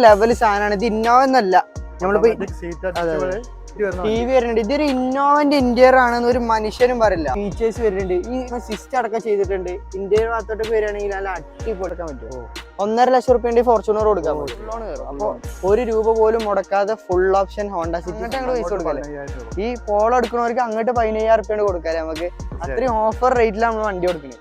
Level സാധനമാണ്. ഇത് Innova എന്നല്ല, നമ്മളിപ്പോ ടി വി വരുന്നുണ്ട്. ഇതൊരു ഇന്നോവന്റെ ഇന്റീരിയർ ആണെന്ന് ഒരു മനുഷ്യനും പറയില്ല. ഫീച്ചേഴ്സ് വരുന്നുണ്ട്, ഈ സിസ്റ്റം അടക്കം ചെയ്തിട്ടുണ്ട്. ഇന്ത്യയിൽ ഭാഗത്തോട്ട് വരികയാണെങ്കിൽ നല്ല അടിപൊളി കൊടുക്കാൻ പറ്റുമോ? 1.5 ലക്ഷം റുപ്യ ഫോർച്യൂണർ കൊടുക്കാൻ പറ്റും. ലോൺ കയറും. അപ്പൊ ₹1 പോലും മുടക്കാതെ ഫുൾ ഓപ്ഷൻ ഹോണ്ട സിറ്റി ഞങ്ങൾ പൈസ കൊടുക്കാല്ലേ. ഈ പോളോ എടുക്കുന്നവർക്ക് അങ്ങോട്ട് 15,000 കൊടുക്കാല്ലേ. നമുക്ക് അത്രയും ഓഫർ റേറ്റിലാണ് നമ്മൾ വണ്ടി കൊടുക്കുന്നത്.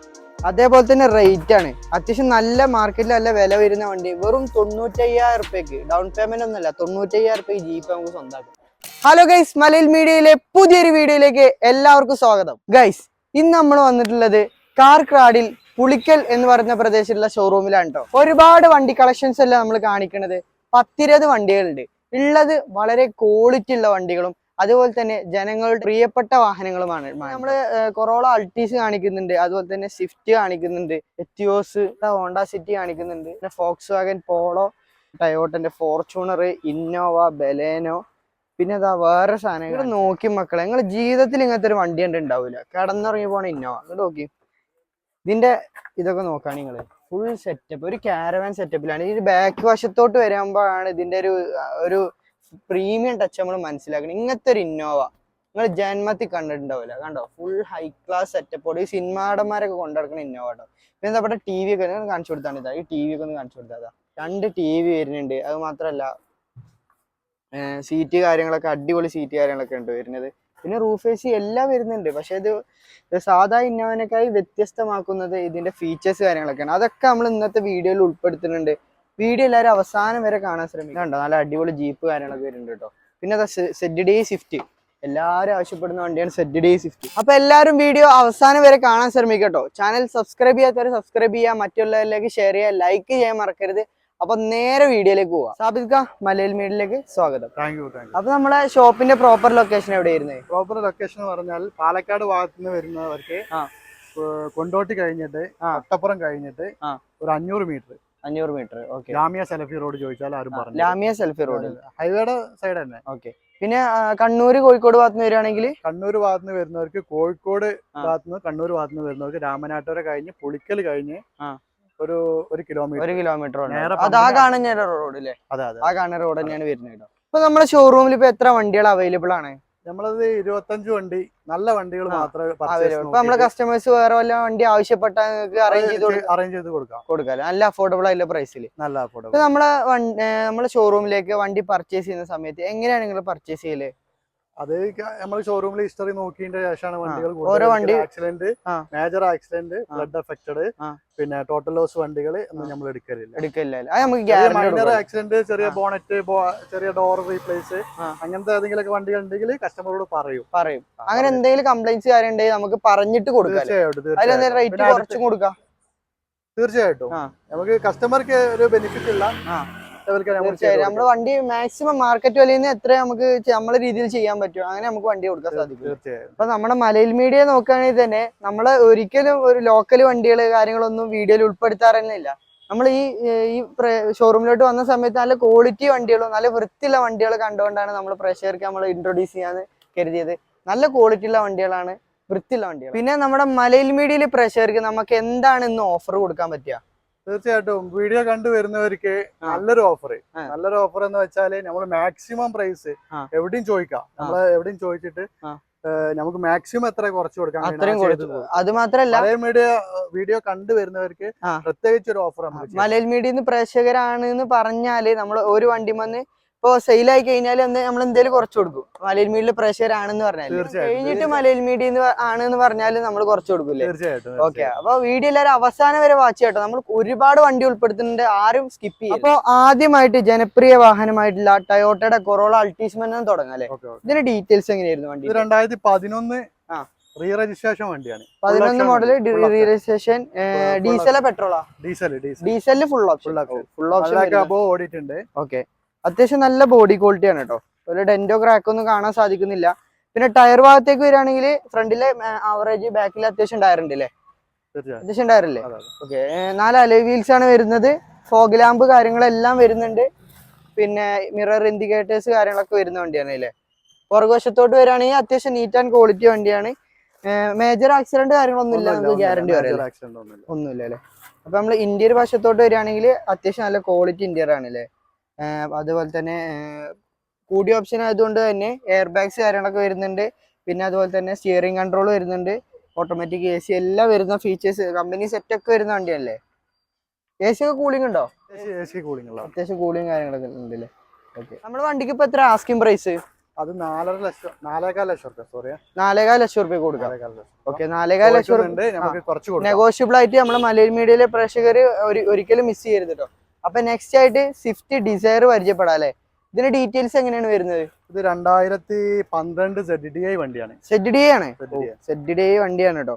അതേപോലെ തന്നെ റേറ്റ് ആണ് അത്യാവശ്യം നല്ല മാർക്കറ്റിൽ നല്ല വില വരുന്ന വണ്ടി. വെറും 95,000 ഡൗൺ പേയ്മെന്റ് ഒന്നുമല്ല, 95,000 ജീപ്പ് നമുക്ക് സ്വന്തമാക്കാം. ഹലോ ഗൈസ്, മലയിൽ മീഡിയയിലെ പുതിയൊരു വീഡിയോയിലേക്ക് എല്ലാവർക്കും സ്വാഗതം. ഗൈസ്, ഇന്ന് നമ്മൾ വന്നിട്ടുള്ളത് കാർക്രാഡിൽ പുളിക്കൽ എന്ന് പറയുന്ന പ്രദേശത്തുള്ള ഷോറൂമിലാണ് കേട്ടോ. ഒരുപാട് വണ്ടി കളക്ഷൻസ് എല്ലാം നമ്മൾ കാണിക്കുന്നത്. 10-20 വണ്ടികളുണ്ട്. ഉള്ളത് വളരെ ക്വാളിറ്റി ഉള്ള വണ്ടികളും അതുപോലെ തന്നെ ജനങ്ങളുടെ പ്രിയപ്പെട്ട വാഹനങ്ങളുമാണ്. നമ്മള് കൊറോള അൾട്ടീസ് കാണിക്കുന്നുണ്ട്, അതുപോലെ തന്നെ സ്വിഫ്റ്റ് കാണിക്കുന്നുണ്ട്, എത്തിയോസ്, ഹോണ്ട സിറ്റി കാണിക്കുന്നുണ്ട്, പിന്നെ ഫോക്സ് വാഗൻ പോളോ, ടയോട്ടന്റെ ഫോർച്യൂണർ, ഇന്നോവ, ബലേനോ, പിന്നെ അതാ വേറെ സാധനം. ഇവിടെ നോക്കി മക്കളെ, നിങ്ങൾ ജീവിതത്തിൽ ഇങ്ങനത്തെ ഒരു വണ്ടി കണ്ട് ഉണ്ടാവില്ല. കിടന്നിറങ്ങി പോണ ഇന്നോവ ഇങ്ങോട്ട് നോക്കി. ഇതിന്റെ ഇതൊക്കെ നോക്കാണ് നിങ്ങള്, ഫുൾ സെറ്റപ്പ്, ഒരു കാരവാൻ സെറ്റപ്പിലാണ്. ഈ ബാക്ക് വശത്തോട്ട് വരുമ്പോഴാണ് ഇതിന്റെ ഒരു പ്രീമിയം ടച്ച് നമ്മൾ മനസ്സിലാക്കണം. ഇങ്ങനത്തെ ഒരു ഇന്നോവ നിങ്ങൾ ജന്മത്തിൽ കണ്ടിട്ടുണ്ടാവില്ല. കണ്ടോ, ഫുൾ ഹൈ ക്ലാസ് സെറ്റപ്പോട് ഈ സിനിമാടന്മാരൊക്കെ കൊണ്ടുനടക്കുന്ന ഇന്നോവ കേട്ടോ. പിന്നെ അവിടെ ടി വി ഒക്കെ കാണിച്ചു കൊടുത്താണ്. ഇതാ ഈ ടി വി ഒക്കെ ഒന്ന് കാണിച്ചു കൊടുത്താ. 2 TV വരുന്നുണ്ട്. അത് മാത്രല്ല സീറ്റ് കാര്യങ്ങളൊക്കെ അടിപൊളി സീറ്റ് കാര്യങ്ങളൊക്കെ ഉണ്ട് വരുന്നത്. പിന്നെ റൂഫ് AC എല്ലാം വരുന്നുണ്ട്. പക്ഷെ ഇത് സാധാ ഇന്നോവനേക്കായി വ്യത്യസ്തമാക്കുന്നത് ഇതിന്റെ ഫീച്ചേഴ്സ് കാര്യങ്ങളൊക്കെയാണ്. അതൊക്കെ നമ്മൾ ഇന്നത്തെ വീഡിയോയിൽ ഉൾപ്പെടുത്തുന്നുണ്ട്. വീഡിയോ എല്ലാവരും അവസാനം വരെ കാണാൻ ശ്രമിക്കുന്നുണ്ടോ. നല്ല അടിപൊളി ജീപ്പ് കാര്യങ്ങളൊക്കെ വരുന്നുണ്ട് കേട്ടോ. പിന്നെ അതാ ZD സ്വിഫ്റ്റ്, എല്ലാവരും ആവശ്യപ്പെടുന്ന വണ്ടിയാണ് ZD സ്വിഫ്റ്റ്. അപ്പൊ എല്ലാവരും വീഡിയോ അവസാനം വരെ കാണാൻ ശ്രമിക്കട്ടോ. ചാനൽ സബ്സ്ക്രൈബ് ചെയ്യാത്തവരെ സബ്സ്ക്രൈബ് ചെയ്യുക, മറ്റുള്ളവരിലേക്ക് ഷെയർ ചെയ്യുക, ലൈക്ക് ചെയ്യാൻ മറക്കരുത്. അപ്പൊ നേരെ വീഡിയോയിലേക്ക് പോവാം. സാബിത് മലയിൽ മീഡിയയിലേക്ക് സ്വാഗതം. Thank you. അപ്പൊ നമ്മളെ ഷോപ്പിന്റെ പ്രോപ്പർ ലൊക്കേഷൻ എവിടെയായിരുന്നു? പ്രോപ്പർ ലൊക്കേഷൻ എന്ന് പറഞ്ഞാൽ പാലക്കാട് ഭാഗത്ത് നിന്ന് വരുന്നവർക്ക് കൊണ്ടോട്ടി കഴിഞ്ഞിട്ട് അട്ടപ്പുറം കഴിഞ്ഞിട്ട് ഒരു 500 മീറ്റർ ലാമിയ സെൽഫി റോഡ് ചോദിച്ചാൽ ആരും പറഞ്ഞു. ലാമിയ സെൽഫി റോഡ് ഹൈവേയുടെ സൈഡ് തന്നെ. ഓക്കെ. പിന്നെ കണ്ണൂർ കോഴിക്കോട് ഭാഗത്തുനിന്ന് വരികയാണെങ്കിൽ കണ്ണൂർ ഭാഗത്തുനിന്ന് വരുന്നവർക്ക് കോഴിക്കോട് ഭാഗത്തുനിന്ന് കണ്ണൂർ ഭാഗത്തുനിന്ന് വരുന്നവർക്ക് രാമനാട്ടുകര കഴിഞ്ഞ് പുളിക്കൽ കഴിഞ്ഞ് ഒരു കിലോമീറ്റർ അത് ആ കാണുന്ന റോഡ് അല്ലേ? ആ കാണുന്ന റോഡ് തന്നെയാണ് വരുന്നത്. ഇപ്പൊ നമ്മുടെ ഷോറൂമിൽ ഇപ്പൊ എത്ര വണ്ടികൾ അവൈലബിൾ ആണ്? നമ്മളത് 25 വണ്ടി, നല്ല വണ്ടികൾ മാത്രമേ. ഇപ്പൊ നമ്മളെ കസ്റ്റമേഴ്സ് വേറെ വല്ല വണ്ടി ആവശ്യപ്പെട്ടാൽ അറേഞ്ച് ചെയ്ത് കൊടുക്കാം നല്ല അഫോർഡബിൾ ആയിട്ടുള്ള പ്രൈസിൽ. നല്ല അഫോർഡബിൾ. നമ്മളെ ഷോറൂമിലേക്ക് വണ്ടി പർച്ചേസ് ചെയ്യുന്ന സമയത്ത് എങ്ങനെയാണ് നിങ്ങൾ പർച്ചേസ് ചെയ്യല്? അത് നമ്മൾ ഷോറൂമിൽ ഹിസ്റ്ററി നോക്കിയതിന്റെ ശേഷമാണ് വണ്ടികൾ. ഓരോ വണ്ടി accident, major accident, blood affected, പിന്നെ ടോട്ടൽ ലോസ് വണ്ടികൾ നമ്മൾ എടുക്കലില്ല. മൈനർ ആക്സിഡന്റ്, ചെറിയ ബോണറ്റ്, ചെറിയ ഡോർ റീപ്ലേസ്, അങ്ങനത്തെ ഏതെങ്കിലും വണ്ടികൾ ഉണ്ടെങ്കിൽ കസ്റ്റമറോട് പറയും. അങ്ങനെ എന്തെങ്കിലും കംപ്ലൈന്റ്സ് കാര്യം ഉണ്ടെങ്കിൽ നമുക്ക് പറഞ്ഞിട്ട് കൊടുക്കാം. തീർച്ചയായിട്ടും നമുക്ക് കസ്റ്റമർക്ക് ഒരു ബെനിഫിറ്റ് ഇല്ല. നമ്മുടെ വണ്ടി മാക്സിമം മാർക്കറ്റ് വിലയിൽ നിന്ന് എത്ര നമുക്ക് നമ്മളെ രീതിയിൽ ചെയ്യാൻ പറ്റും അങ്ങനെ നമുക്ക് വണ്ടി കൊടുക്കാൻ സാധിക്കും. അപ്പൊ നമ്മുടെ മലയിൽ മീഡിയ നോക്കുകയാണെങ്കിൽ തന്നെ നമ്മള് ഒരിക്കലും ഒരു ലോക്കൽ വണ്ടികൾ കാര്യങ്ങളൊന്നും വീഡിയോയിൽ ഉൾപ്പെടുത്താറില്ല. നമ്മൾ ഈ ഷോറൂമിലോട്ട് വന്ന സമയത്ത് നല്ല ക്വാളിറ്റി വണ്ടികളും നല്ല വൃത്തിയുള്ള വണ്ടികൾ കണ്ടുകൊണ്ടാണ് നമ്മൾ പ്രേക്ഷകർക്ക് നമ്മൾ ഇൻട്രൊഡ്യൂസ് ചെയ്യാന്ന് കരുതിയത്. നല്ല ക്വാളിറ്റി ഉള്ള വണ്ടികളാണ്, വൃത്തിയുള്ള വണ്ടികൾ. പിന്നെ നമ്മുടെ മലയിൽ മീഡിയയിൽ പ്രേക്ഷകർക്ക് നമുക്ക് എന്താണ് ഇന്ന് ഓഫർ കൊടുക്കാൻ പറ്റുക? തീർച്ചയായിട്ടും വീഡിയോ കണ്ടുവരുന്നവർക്ക് നല്ലൊരു ഓഫർ എന്ന് വെച്ചാല് നമ്മൾ മാക്സിമം പ്രൈസ് എവിടെയും ചോദിക്കാം. നമ്മൾ എവിടെയും ചോദിച്ചിട്ട് നമുക്ക് മാക്സിമം എത്ര കുറച്ച് കൊടുക്കാം. അത് മാത്രല്ല മലയിൽ മീഡിയ വീഡിയോ കണ്ടുവരുന്നവർക്ക് പ്രത്യേകിച്ച് ഒരു ഓഫർ. മലയിൽ മീഡിയ പ്രേക്ഷകരാണ് എന്ന് പറഞ്ഞാല് നമ്മൾ ഒരു വണ്ടി വന്ന് ഇപ്പൊ സെയിലായി കഴിഞ്ഞാൽ നമ്മൾ എന്തെങ്കിലും കുറച്ച് കൊടുക്കും. മലയിൽ മീഡിയ പ്രേക്ഷകരാണെന്ന് പറഞ്ഞാൽ കഴിഞ്ഞിട്ട് മലയിൽ മീഡിയ ആണെന്ന് പറഞ്ഞാൽ നമ്മൾ കുറച്ച് കൊടുക്കൂലേ? തീർച്ചയായിട്ടും. ഓക്കെ. അപ്പൊ വീഡിയോ എല്ലാവരും അവസാനം വരെ വാച്ച് ചെയ്യട്ടോ. നമ്മൾ ഒരുപാട് വണ്ടി ഉൾപ്പെടുത്തുന്നുണ്ട്, ആരും സ്കിപ്പ് ചെയ്യും. അപ്പൊ ആദ്യമായിട്ട് ജനപ്രിയ വാഹനമായിട്ടുള്ള ടയോട്ടയുടെ കൊറോള അൾട്ടീസ്മെന്റ് തുടങ്ങാം അല്ലെ? ഇതിന്റെ ഡീറ്റെയിൽസ് എങ്ങനെയായിരുന്നു? വണ്ടി 2011 റീ രജിസ്ട്രേഷൻ വണ്ടിയാണ്. 11 മോഡൽ റീ രജിസ്ട്രേഷൻ. ഡീസലാ പെട്രോളാ? ഡീസലിന് ഫുൾ ഓപ്ഷൻ ഓടിയിട്ടുണ്ട്. ഓക്കെ. അത്യാവശ്യം നല്ല ബോഡി ക്വാളിറ്റി ആണ് കേട്ടോ. ഒരു ഡെന്റോ ക്രാക്ക് ഒന്നും കാണാൻ സാധിക്കുന്നില്ല. പിന്നെ ടയർ ഭാഗത്തേക്ക് വരികയാണെങ്കിൽ ഫ്രണ്ടിലെ ആവറേജ്, ബാക്കിൽ അത്യാവശ്യം ടയർ ഉണ്ട് അല്ലേ? അത്യാവശ്യം ടയർ അല്ലേ? ഓക്കെ. 4 അലോയ് വീൽസ് ആണ് വരുന്നത്. ഫോഗ് ലാമ്പ് കാര്യങ്ങളെല്ലാം വരുന്നുണ്ട്. പിന്നെ മിറർ ഇൻഡിക്കേറ്റേഴ്സ് കാര്യങ്ങളൊക്കെ വരുന്ന വണ്ടിയാണ് അല്ലേ? പുറകുവശത്തോട്ട് വരികയാണെങ്കിൽ അത്യാവശ്യം നീറ്റ് ആൻഡ് ക്വാളിറ്റി വണ്ടിയാണ്. മേജർ ആക്സിഡന്റ് കാര്യങ്ങളൊന്നും ഇല്ല, നമുക്ക് ഗ്യാരണ്ടി പറയാം. ഒന്നുമില്ല അല്ലേ? അപ്പൊ നമ്മൾ ഇന്റീരിയർ വശത്തോട്ട് വരികയാണെങ്കിൽ അത്യാവശ്യം നല്ല ക്വാളിറ്റി ഇന്റീരിയർ ആണ് അല്ലേ? അതുപോലെ തന്നെ കൂടിയ ഓപ്ഷൻ ആയതുകൊണ്ട് തന്നെ എയർ ബാഗ്സ് കാര്യങ്ങളൊക്കെ വരുന്നുണ്ട്. പിന്നെ അതുപോലെ തന്നെ സ്റ്റിയറിംഗ് കൺട്രോൾ വരുന്നുണ്ട്, ഓട്ടോമാറ്റിക് AC എല്ലാം വരുന്ന ഫീച്ചേഴ്സ് കമ്പനി സെറ്റ് ഒക്കെ വരുന്ന വണ്ടിയല്ലേ. AC ഒക്കെ കൂളിംഗ് ഉണ്ടോ? അത്യാവശ്യം കൂളിംഗ് കാര്യങ്ങളൊക്കെ ഉണ്ടല്ലേ. ഓക്കെ, നമ്മുടെ വണ്ടിക്ക് ഇപ്പൊ എത്ര ആസ്കിംഗ് പ്രൈസ്? അത് 4.5 ലക്ഷം റുപ്യ. സോറി, 4.5 ലക്ഷം റുപ്യ കൊടുക്കാം. ഓക്കെ, 4.5 ലക്ഷം റുപ്യ നെഗോഷ്യബിൾ ആയിട്ട് നമ്മുടെ മലയാളി മീഡിയയിലെ പ്രേക്ഷകർ ഒരിക്കലും മിസ് ചെയ്യരുത് കേട്ടോ. അപ്പൊ നെക്സ്റ്റ് ആയിട്ട് സ്വിഫ്റ്റ് ഡിസയർ പരിചയപ്പെടാം അല്ലെ. ഇതിന്റെ ഡീറ്റെയിൽസ് എങ്ങനെയാണ് വരുന്നത്? ഇത് 2012 ZDI വണ്ടിയാണ്. ZDI ആണ്, ZDI വണ്ടിയാണ് കേട്ടോ.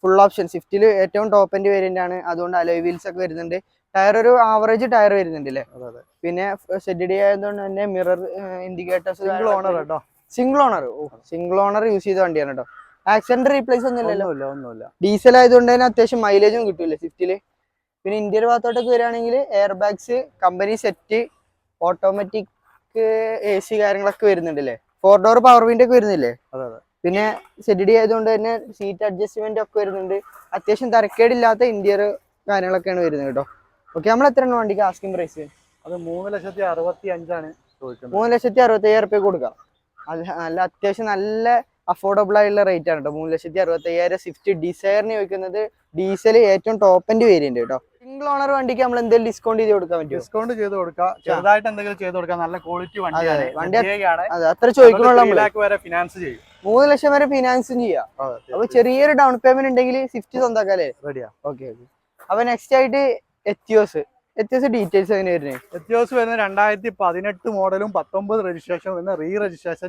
ഫുൾ ഓപ്ഷൻ സ്വിഫ്റ്റിൽ ഏറ്റവും ടോപ്പ് എൻഡ് വേരിയന്റ് ആണ്. അതുകൊണ്ട് അലോയ് വീൽസ് ഒക്കെ വരുന്നുണ്ട്. ടയർ ഒരു ആവറേജ് ടയർ വരുന്നുണ്ട് അല്ലേ. പിന്നെ ZDI ആയതുകൊണ്ട് തന്നെ mirror indicators single owner use ചെയ്ത വണ്ടിയാണ് കേട്ടോ. ആക്സിഡന്റ് റീപ്ലേസ് ഒന്നുമില്ല. ഡീസൽ ആയതുകൊണ്ട് തന്നെ അത്യാവശ്യം മൈലേജും കിട്ടൂല്ലേ സ്വിഫ്റ്റില്. പിന്നെ ഇന്ത്യൻ ഭാഗത്തോട്ടൊക്കെ വരികയാണെങ്കിൽ air bags, company set, automatic AC കാര്യങ്ങളൊക്കെ വരുന്നുണ്ട് അല്ലേ. 4 ഡോർ പവർ വിൻഡോ ഒക്കെ വരുന്നില്ലേ. പിന്നെ ZDI ആയതുകൊണ്ട് തന്നെ സീറ്റ് അഡ്ജസ്റ്റ്മെന്റ് ഒക്കെ വരുന്നുണ്ട്. അത്യാവശ്യം തരക്കേടില്ലാത്ത ഇന്റീരിയർ കാര്യങ്ങളൊക്കെയാണ് വരുന്നത് കേട്ടോ. ഓക്കെ, നമ്മൾ എത്രയാണ് വണ്ടിക്ക് ആസ്കിംഗ് പ്രൈസ്? അത് 3,65,000 ചോദിക്കുന്നത്. 3,65,000 റുപ്യ കൊടുക്കാം. അത് നല്ല അത്യാവശ്യം നല്ല അഫോർഡബിൾ ആയിട്ടുള്ള റേറ്റ് ആണ് കേട്ടോ. 3,65,000 സ്വിഫ്റ്റ് ഡിസയറിന് ചോദിക്കുന്നത്. ഡീസൽ ഏറ്റവും ടോപ്പ് എൻഡ് വേരിയന്റ് കേട്ടോ. സിംഗിൾ ഓണർ വണ്ടിക്ക് നമ്മൾ എന്തെങ്കിലും ഡിസ്കൗണ്ട് ചെയ്ത് കൊടുക്കാൻ പറ്റും? ഡിസ്കൗണ്ട് ചെയ്ത് കൊടുക്കാം, ചെറുതായിട്ട് എന്തെങ്കിലും ചെയ്ത് കൊടുക്കാം. നല്ല ക്വാളിറ്റി വണ്ടിയാണ്. അത്ര ചോദിക്കണല്ലോ. 3 ലക്ഷം വരെ ഫിനാൻസ് ചെയ്യും. 3 ലക്ഷം വരെ ഫിനാൻസും ചെയ്യാം. അപ്പൊ ചെറിയൊരു ഡൗൺ പേയ്മെന്റ് ഉണ്ടെങ്കിൽ സ്വിഫ്റ്റ് സ്വന്തമാക്കാല്ലേ. റെഡിയാ. ഓക്കെ. അപ്പൊ നെക്സ്റ്റ് ആയിട്ട് എത്തിയോസ് ഡീറ്റെയിൽസ് എങ്ങനെ വരുന്നത്? എത്തിയോസ് വരുന്നത് 2018 മോഡലും 19 രജിസ്ട്രേഷൻ വരുന്ന registration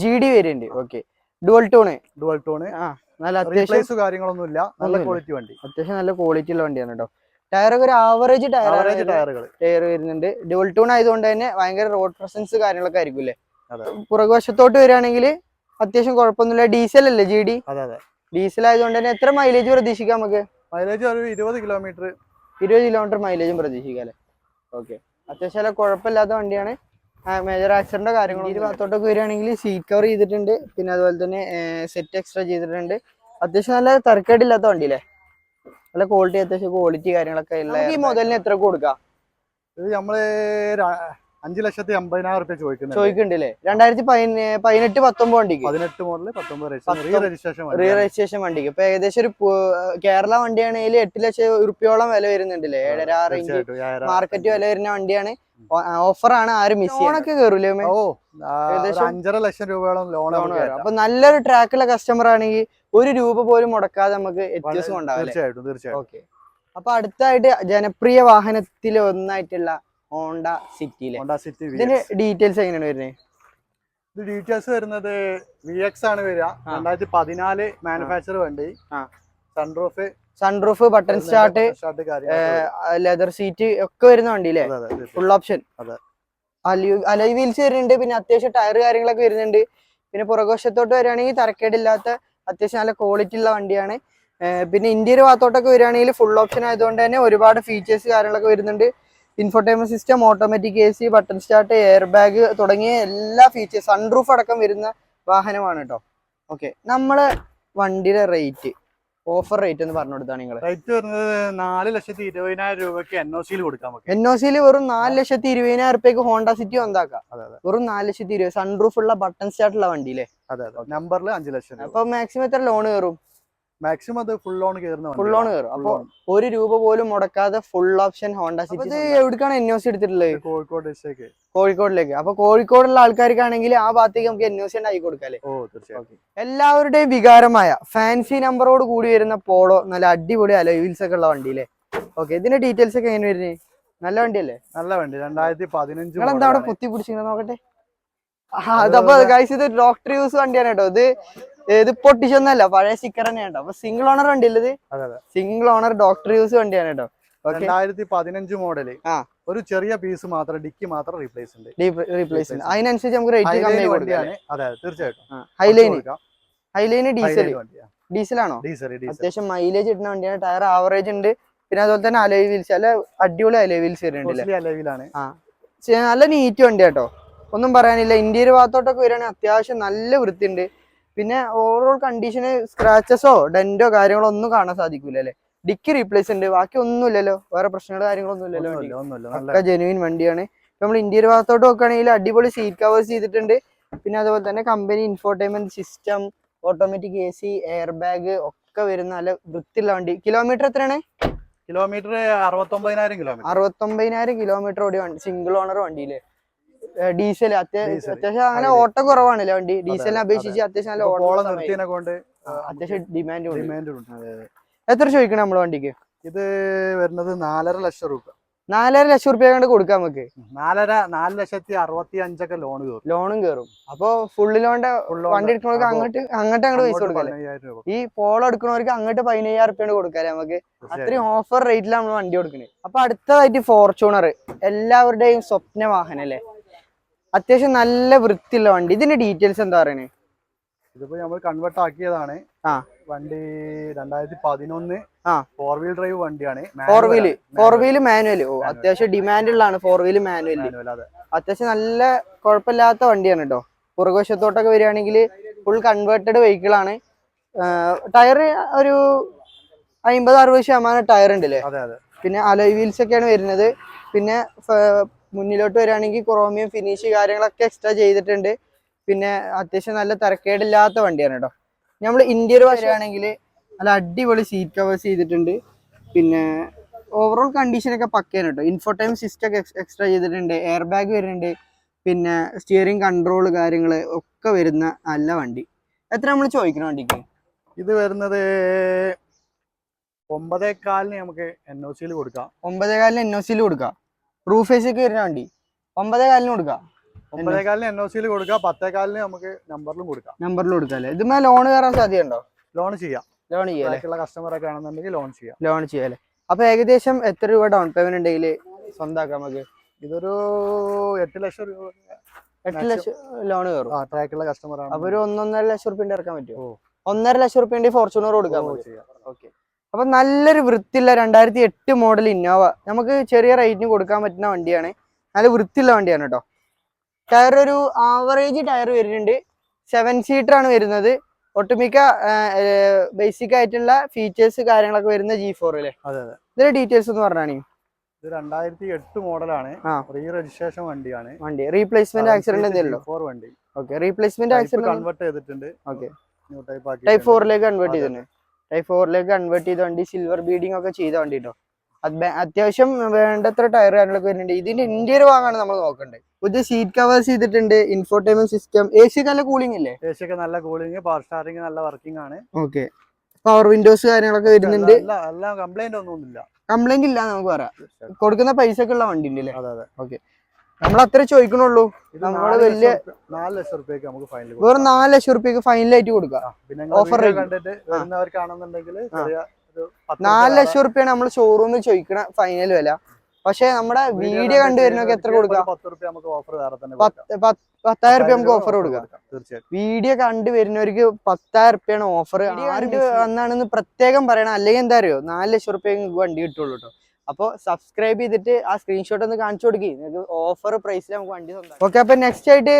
GD variant. Okay, dual tone. നല്ല അത്യാവശ്യം കാര്യങ്ങളൊന്നുമില്ല. നല്ല ക്വാളിറ്റി വണ്ടി, അത്യാവശ്യം നല്ല ക്വാളിറ്റി ഉള്ള വണ്ടിയാണ് കേട്ടോ. ടയറൊക്കെ ഒരു ആവറേജ് ടയർ വരുന്നുണ്ട്. ഡുവൽ ടോൺ ആയതുകൊണ്ട് തന്നെ ഭയങ്കര റോഡ് പ്രസൻസ് കാര്യങ്ങളൊക്കെ ആയിരിക്കും അല്ലേ. പുറകുവശത്തോട്ട് വരികയാണെങ്കിൽ അത്യാവശ്യം കുഴപ്പമൊന്നുമില്ല. ഡീസൽ അല്ലേ GD? ഡീസൽ ആയതുകൊണ്ട് തന്നെ എത്ര മൈലേജ് പ്രതീക്ഷിക്കാം നമുക്ക്? മൈലേജ് ഒരു 20 കിലോമീറ്റർ മൈലേജും പ്രതീക്ഷിക്കാം അല്ലേ. ഓക്കെ, അത്യാവശ്യം നല്ല കുഴപ്പമില്ലാത്ത വണ്ടിയാണ്. മേജർ ആക്സിഡന്റോ കാര്യങ്ങളോ ഈ ഭാഗത്തോട്ടൊക്കെ വരികയാണെങ്കിൽ സീറ്റ് കവർ ചെയ്തിട്ടുണ്ട്. പിന്നെ അതുപോലെ തന്നെ സെറ്റ് എക്സ്ട്രാ ചെയ്തിട്ടുണ്ട്. അത്യാവശ്യം നല്ല തരക്കേടില്ലാത്ത വണ്ടിയില്ലേ. നല്ല ക്വാളിറ്റി, അത്യാവശ്യം ക്വാളിറ്റി കാര്യങ്ങളൊക്കെ ഉള്ള. ഈ മോഡലിന് എത്ര കൊടുക്കാം? ഇത് നമ്മള് 5,50,000 റുപ്യ ചോദിക്കുന്നുണ്ടല്ലേ. 2018-19 വണ്ടിക്ക്. 18 മോഡല് 19 റീ രജിസ്ട്രേഷൻ വണ്ടിക്ക് ഇപ്പൊ ഏകദേശം ഒരു കേരള വണ്ടിയാണെങ്കിൽ 8 ലക്ഷം റുപ്യോളം വില വരുന്നുണ്ടല്ലേ. 7.5 റേഞ്ച് മാർക്കറ്റ് വില വരുന്ന വണ്ടിയാണ്. ഓഫറാണ്, ആരും മിസ് ചെയ്യാനൊക്കെ കയറൂലേ. 5.5 ലക്ഷം രൂപയോളം ലോൺ. അപ്പൊ നല്ലൊരു ട്രാക്കുള്ള കസ്റ്റമർ ആണെങ്കിൽ 1 രൂപ പോലും മുടക്കാതെ നമുക്ക് എത്തിയോസ് ഉണ്ടാവും. തീർച്ചയായിട്ടും. ഓക്കെ, അപ്പൊ അടുത്തായിട്ട് ജനപ്രിയ വാഹനത്തിൽ ഒന്നായിട്ടുള്ള ഹോണ്ട സിറ്റി. ഇതിന്റെ ഡീറ്റെയിൽസ് എങ്ങനെയാണ് വരുന്നത്? ഇത് ഡീറ്റെയിൽസ് വരുന്നത് VX ആണ് വരിക. 2014 മാനുഫാക്ചർ വണ്ടി. Sunroof, button start, leather seat ഒക്കെ വരുന്ന വണ്ടിയില്ലേ. Full option. അലോയ് വീൽസ് വരുന്നുണ്ട്. പിന്നെ അത്യാവശ്യം ടയർ കാര്യങ്ങളൊക്കെ വരുന്നുണ്ട്. പിന്നെ പുറകുവശത്തോട്ട് വരികയാണെങ്കിൽ തരക്കേടില്ലാത്ത അത്യാവശ്യം നല്ല ക്വാളിറ്റി ഉള്ള വണ്ടിയാണ്. പിന്നെ ഇന്ത്യയുടെ ഭാഗത്തോട്ടൊക്കെ വരികയാണെങ്കിൽ ഫുൾ ഓപ്ഷൻ ആയതുകൊണ്ട് തന്നെ ഒരുപാട് ഫീച്ചേഴ്സ് കാര്യങ്ങളൊക്കെ വരുന്നുണ്ട്. Infotainment system, automatic AC, button start, air bag തുടങ്ങിയ എല്ലാ ഫീച്ചേഴ്സ്, സൺറൂഫ് അടക്കം വരുന്ന വാഹനമാണ് കേട്ടോ. ഓക്കെ, നമ്മളെ വണ്ടിയുടെ റേറ്റ്, ഓഫർ റേറ്റ് എന്ന് പറഞ്ഞു കൊടുത്താണ് നിങ്ങൾ? റേറ്റ് വരുന്നത് 4,20,000 രൂപയ്ക്ക് NOC കൊടുക്കാൻ പറ്റും. NOC വെറും 4,20,000 രൂപയ്ക്ക് ഹോണ്ട സിറ്റി വന്നാക്കാം. വെറും 4,20,000. സൺറൂഫ് ഉള്ള ബട്ടൺ സ്റ്റാർട്ട് ഉള്ള വണ്ടി അല്ലേ. നമ്പറിൽ 5 ലക്ഷം. അപ്പൊ മാക്സിമം എത്ര ലോൺ കയറും? മാക്സിമം അത് ഫുൾ ലോൺ കയറും. അപ്പൊ 1 രൂപ പോലും മുടക്കാതെ ഫുൾ ഓപ്ഷൻ ഹോണ്ട സിറ്റി. എവിടേക്കാണ് NOC എടുത്തിട്ടുള്ളത്? കോഴിക്കോടിലേക്ക്. അപ്പൊ കോഴിക്കോടുള്ള ആൾക്കാർക്കാണെങ്കിൽ ആ ഭാഗത്തേക്ക് നമുക്ക് NOC ആയി കൊടുക്കാല്ലേ. എല്ലാവരുടെയും വികാരമായ ഫാൻസി നമ്പറോട് കൂടി വരുന്ന പോളോ, നല്ല അടിപൊളി അലോയ് വീൽസ് ഒക്കെ ഉള്ള വണ്ടി അല്ലേ. ഓക്കെ, ഇതിന്റെ ഡീറ്റെയിൽസ് ഒക്കെ എങ്ങനെ വരുന്നത്? നല്ല വണ്ടിയല്ലേ? നല്ല വണ്ടി. 2015. നിങ്ങൾ എന്താ അവിടെ പൊത്തി പിടിച്ചിങ്ങനെ നോക്കട്ടെ. അതപ്പോ ഗൈസ്, ഇത് ഡോക്ടർ യൂസ് വണ്ടിയാണ് കേട്ടോ. ഇത് പൊട്ടിച്ചൊന്നല്ല, പഴയ സ്റ്റിക്കർ തന്നെയാണ് കേട്ടോ. അപ്പൊ സിംഗിൾ ഓണർ വണ്ടി അല്ലേ ഇത്? സിംഗിൾ ഓണർ ഡോക്ടർ യൂസ് വണ്ടിയാണ് കേട്ടോ. 2015 മോഡല്. ഒരു ചെറിയ പീസ് മാത്രം, ഡിക്കി മാത്രം റീപ്ലേസ് ഉണ്ട്. അതിനനുസരിച്ച് നമുക്ക് റേറ്റ് കമ്മി വണ്ടിയാണ്. അതെ, തീർച്ചയായിട്ടും. ഹൈലൈന് ഡീസലാണോ? അത്യാവശ്യം മൈലേജ് കിട്ടുന്ന വണ്ടിയാണ്. ടയർ ആവറേജ് ഉണ്ട്. പിന്നെ അതുപോലെ തന്നെ അലോയ് വീൽസ്, നല്ല അടിപൊളി അലോയ് വീൽസ് വരുന്നുണ്ട്. നല്ല നീറ്റ് വണ്ടി കേട്ടോ, ഒന്നും പറയാനില്ല. ഇന്ത്യയുടെ ഭാഗത്തോട്ടൊക്കെ വരികയാണെങ്കിൽ അത്യാവശ്യം നല്ല വൃത്തിയുണ്ട്. പിന്നെ ഓവറോൾ കണ്ടീഷന് സ്ക്രാച്ചസോ ഡെന്റോ കാര്യങ്ങളോ ഒന്നും കാണാൻ സാധിക്കൂല അല്ലെ. ഡിക്കി റീപ്ലേസ് ഉണ്ട്, ബാക്കി ഒന്നുമില്ലല്ലോ, വേറെ പ്രശ്നങ്ങളോ കാര്യങ്ങളൊന്നും ഇല്ലല്ലോ. ജെനുവിൻ വണ്ടിയാണ്. നമ്മൾ ഇന്ത്യയുടെ ഭാഗത്തോട്ട് നോക്കുകയാണെങ്കിൽ അടിപൊളി സീറ്റ് കവേഴ്സ് ചെയ്തിട്ടുണ്ട്. പിന്നെ അതുപോലെ തന്നെ company infotainment system, automatic AC, air bag ഒക്കെ വരുന്ന നല്ല വൃത്തിയുള്ള വണ്ടി. കിലോമീറ്റർ എത്രയാണ്? Kilometre 69,000 kilometre. 69,000 കിലോമീറ്റർ ഓടിയ വണ്ടി, സിംഗിൾ ഓണർ വണ്ടിയില്. ഡീസൽ അത്യാവശ്യം അങ്ങനെ ഓട്ടം കുറവാണല്ലേ വണ്ടി, ഡീസലിനെ അപേക്ഷിച്ച് അത്യാവശ്യം നല്ല ഓട്ടം, അത്യാവശ്യം ഡിമാൻഡ് ഉണ്ട്. എത്ര ചോദിക്കണം നമ്മള് വണ്ടിക്ക്? ഇത് വരുന്നത് 4.5 ലക്ഷം രൂപ. 4.5 ലക്ഷം റുപ്യ കൊണ്ട് കൊടുക്കാം നമുക്ക്. 4,65,000 ലോണും കയറും. അപ്പൊ ഫുള്ള് ലോണിന്റെ വണ്ടി എടുക്കുന്നവർക്ക് അങ്ങോട്ട് പൈസ കൊടുക്കാം. ഈ പോളോ എടുക്കുന്നവർക്ക് അങ്ങോട്ട് 15,000 റുപ്യ കൊടുക്കാം നമുക്ക്. അത്രയും ഓഫർ റേറ്റിലാണ് നമ്മൾ വണ്ടി കൊടുക്കുന്നത്. അപ്പൊ അടുത്തതായിട്ട് ഫോർച്യൂണർ, എല്ലാവരുടെയും സ്വപ്ന വാഹനം അല്ലേ, അത്യാവശ്യം നല്ല വൃത്തിയുള്ള വണ്ടി. ഇതിന്റെ ഡീറ്റെയിൽസ് എന്താ പറയണേ? ഇതിപ്പോ നമ്മൾ കൺവേർട്ട് ആക്കിയതാണ്. വണ്ടി 2011 4 വീൽ ഡ്രൈവ് വണ്ടിയാണ്. Four wheel manual. അത്യാവശ്യം ഡിമാൻഡ് ഉള്ളതാണ് 4 വീല് മാനുവൽ. അത്യാവശ്യം നല്ല കുഴപ്പമില്ലാത്ത വണ്ടിയാണ് കേട്ടോ. പുറകുവശത്തോട്ടൊക്കെ വരികയാണെങ്കിൽ ഫുൾ കൺവേർട്ടഡ് വെഹിക്കിൾ ആണ്. ടയർ ഒരു 50-60% ടയർ ഉണ്ട് അല്ലേ. പിന്നെ അലോയ് വീൽസ് ഒക്കെയാണ് വരുന്നത്. പിന്നെ മുന്നിലോട്ട് വരികയാണെങ്കിൽ ക്രോമിയം ഫിനിഷ് കാര്യങ്ങളൊക്കെ എക്സ്ട്രാ ചെയ്തിട്ടുണ്ട്. പിന്നെ അത്യാവശ്യം നല്ല തരക്കേടില്ലാത്ത വണ്ടിയാണ് കേട്ടോ. നമ്മൾ ഇന്ത്യയിൽ വരികയാണെങ്കിൽ നല്ല അടിപൊളി സീറ്റ് കവേഴ്സ് ചെയ്തിട്ടുണ്ട്. പിന്നെ ഓവറോൾ കണ്ടീഷനൊക്കെ പക്കയാണ് കേട്ടോ. ഇൻഫോടൈം സിസ്റ്റം ഒക്കെ എക്സ്ട്രാ ചെയ്തിട്ടുണ്ട്. എയർ ബാഗ് വരുന്നുണ്ട്. പിന്നെ സ്റ്റിയറിംഗ് കൺട്രോൾ കാര്യങ്ങൾ ഒക്കെ വരുന്ന നല്ല വണ്ടി. എത്ര നമ്മൾ ചോദിക്കണം വണ്ടിക്ക്? ഇത് വരുന്നത് 9.25 നമുക്ക് NOC കൊടുക്കാം. 9.25 NOC കൊടുക്കാം. റൂഫ് AC ഒക്കെ വരുന്ന വണ്ടി 9.25 കൊടുക്കാം. 9.25 NOC കൊടുക്കാം. 10.25 നമുക്ക് നമ്പറിലും കൊടുക്കാം. അല്ലേ? ഇതുമേ ലോൺ കയറാൻ സാധ്യതയുണ്ടോ? ലോൺ ചെയ്യാം. കസ്റ്റമർ ഒക്കെ ആണെന്നുണ്ടെങ്കിൽ ലോൺ ചെയ്യാം അല്ലേ? അപ്പൊ ഏകദേശം എത്ര രൂപ ഡൗൺ പേയ്മെന്റ് ഉണ്ടെങ്കിൽ സ്വന്തമാക്കാം നമുക്ക്? ഇതൊരു 8 ലക്ഷം രൂപ. 8 ലക്ഷം ലോൺ കയറും. ട്രാക്കുള്ള കസ്റ്റമർ ആണ്. അപ്പൊ ഒരു 1.5 ലക്ഷം റുപ്യ ഇറക്കാൻ പറ്റുമോ? 1.5 ലക്ഷം റുപ്യ ഫോർച്യൂണർ കൊടുക്കാം. ഓക്കെ. അപ്പൊ നല്ലൊരു വൃത്തിയുള്ള 2008 മോഡൽ ഇന്നോവ നമുക്ക് ചെറിയ റേറ്റിന് കൊടുക്കാൻ പറ്റുന്ന വണ്ടിയാണ്. നല്ല വൃത്തിയുള്ള വണ്ടിയാണ് കേട്ടോ. ടയർ ഒരു ആവറേജ് ടയർ വരുന്നുണ്ട്. 7 സീറ്റർ ആണ് വരുന്നത്. ഒട്ടുമിക്ക ബേസിക് ആയിട്ടുള്ള ഫീച്ചേഴ്സ് കാര്യങ്ങളൊക്കെ വരുന്ന G4 അല്ലേ? ഇതിന്റെ ഡീറ്റെയിൽസ് എന്ന് പറഞ്ഞാണ്. ഇത് 2008 മോഡലാണ്. റീ രജിസ്ട്രേഷൻ വണ്ടിയാണ്. റീപ്ലേസ്മെന്റ് ആക്സിഡന്റ് എന്തെങ്കിലും? വണ്ടി. ഓക്കെ. റീപ്ലേസ്മെന്റ് ആക്സിഡന്റ് കൺവേർട്ട് ചെയ്തിട്ടുണ്ട്. ഓക്കെ. ടൈപ്പ് 4ലേക്ക് കൺവേർട്ട് ചെയ്തിട്ടുണ്ട്. ടൈപ്പ് 4ലേക്ക് കൺവേർട്ട് ചെയ്ത വണ്ടി, സിൽവർ ബീഡിംഗ് ഒക്കെ ചെയ്ത വണ്ടി കേട്ടോ. അത്യാവശ്യം വേണ്ടത്ര ടയർ കാര്യങ്ങളൊക്കെ വരുന്നുണ്ട്. ഇതിന്റെ ഇന്റീരിയർ ഭാഗമാണ് നമ്മൾ നോക്കേണ്ടത്. പുതിയ സീറ്റ് കവേഴ്സ് ചെയ്തിട്ടുണ്ട്. ഇൻഫോർടൈൻമെന്റ് സിസ്റ്റം, AC നല്ല കൂളിംഗ് ഇല്ലേ? AC ഒക്കെ നല്ല കൂളിംഗ്, പവർ സ്റ്റാറിംഗ് നല്ല വർക്കിംഗ് ആണ്. ഓക്കെ. പവർ വിൻഡോസ് കാര്യങ്ങളൊക്കെ വരുന്നുണ്ട്. കംപ്ലൈന്റ് ഒന്നുമില്ല. കംപ്ലൈന്റ് ഇല്ല നമുക്ക് പറയാം. കൊടുക്കുന്ന പൈസ ഒക്കെ ഉള്ള വണ്ടി ഉണ്ടല്ലേ? ഓക്കെ. നമ്മൾ അത്ര ചോദിക്കണുള്ളൂ. നമ്മള് വലിയ 4 ലക്ഷം റുപ്യക്ക് നമുക്ക് ഫൈനൽ വെറും 4 ലക്ഷം റുപ്യക്ക് ഫൈനലായിട്ട് കൊടുക്കാം. ഓഫർ കണ്ടിട്ട് വരുന്നവർക്കാണെന്നുണ്ടെങ്കിൽ 4 ലക്ഷം റുപ്യാണ് നമ്മൾ ഷോറൂമിൽ ചോദിക്കണ ഫൈനൽ വില. പക്ഷെ നമ്മുടെ വീഡിയോ കണ്ടുവരുന്നവർക്ക് എത്ര കൊടുക്കാം? 10 റുപ്യ നമുക്ക് ഓഫർ വേറെ തന്നെ 10,000 റുപ്യ നമുക്ക് ഓഫർ കൊടുക്കാം. Video കണ്ടുവരുന്നവർക്ക് 10,000 റുപ്യാണ് offer. ആർക്ക് വന്നാണെന്ന് പ്രത്യേകം പറയണം. അല്ലെങ്കിൽ എന്താ അറിയോ, 4 ലക്ഷം റുപ്യ വണ്ടി കിട്ടുള്ളൂ കേട്ടോ. അപ്പോൾ സബ്സ്ക്രൈബ് ചെയ്തിട്ട് ആ സ്ക്രീൻഷോട്ട് ഒന്ന് കാണിച്ചു കൊടുക്കി. നിങ്ങൾക്ക് ഓഫർ പ്രൈസിൽ നമുക്ക് വണ്ടി സ്വന്തം. ഓക്കെ. അപ്പൊ നെക്സ്റ്റ് ആയിട്ട്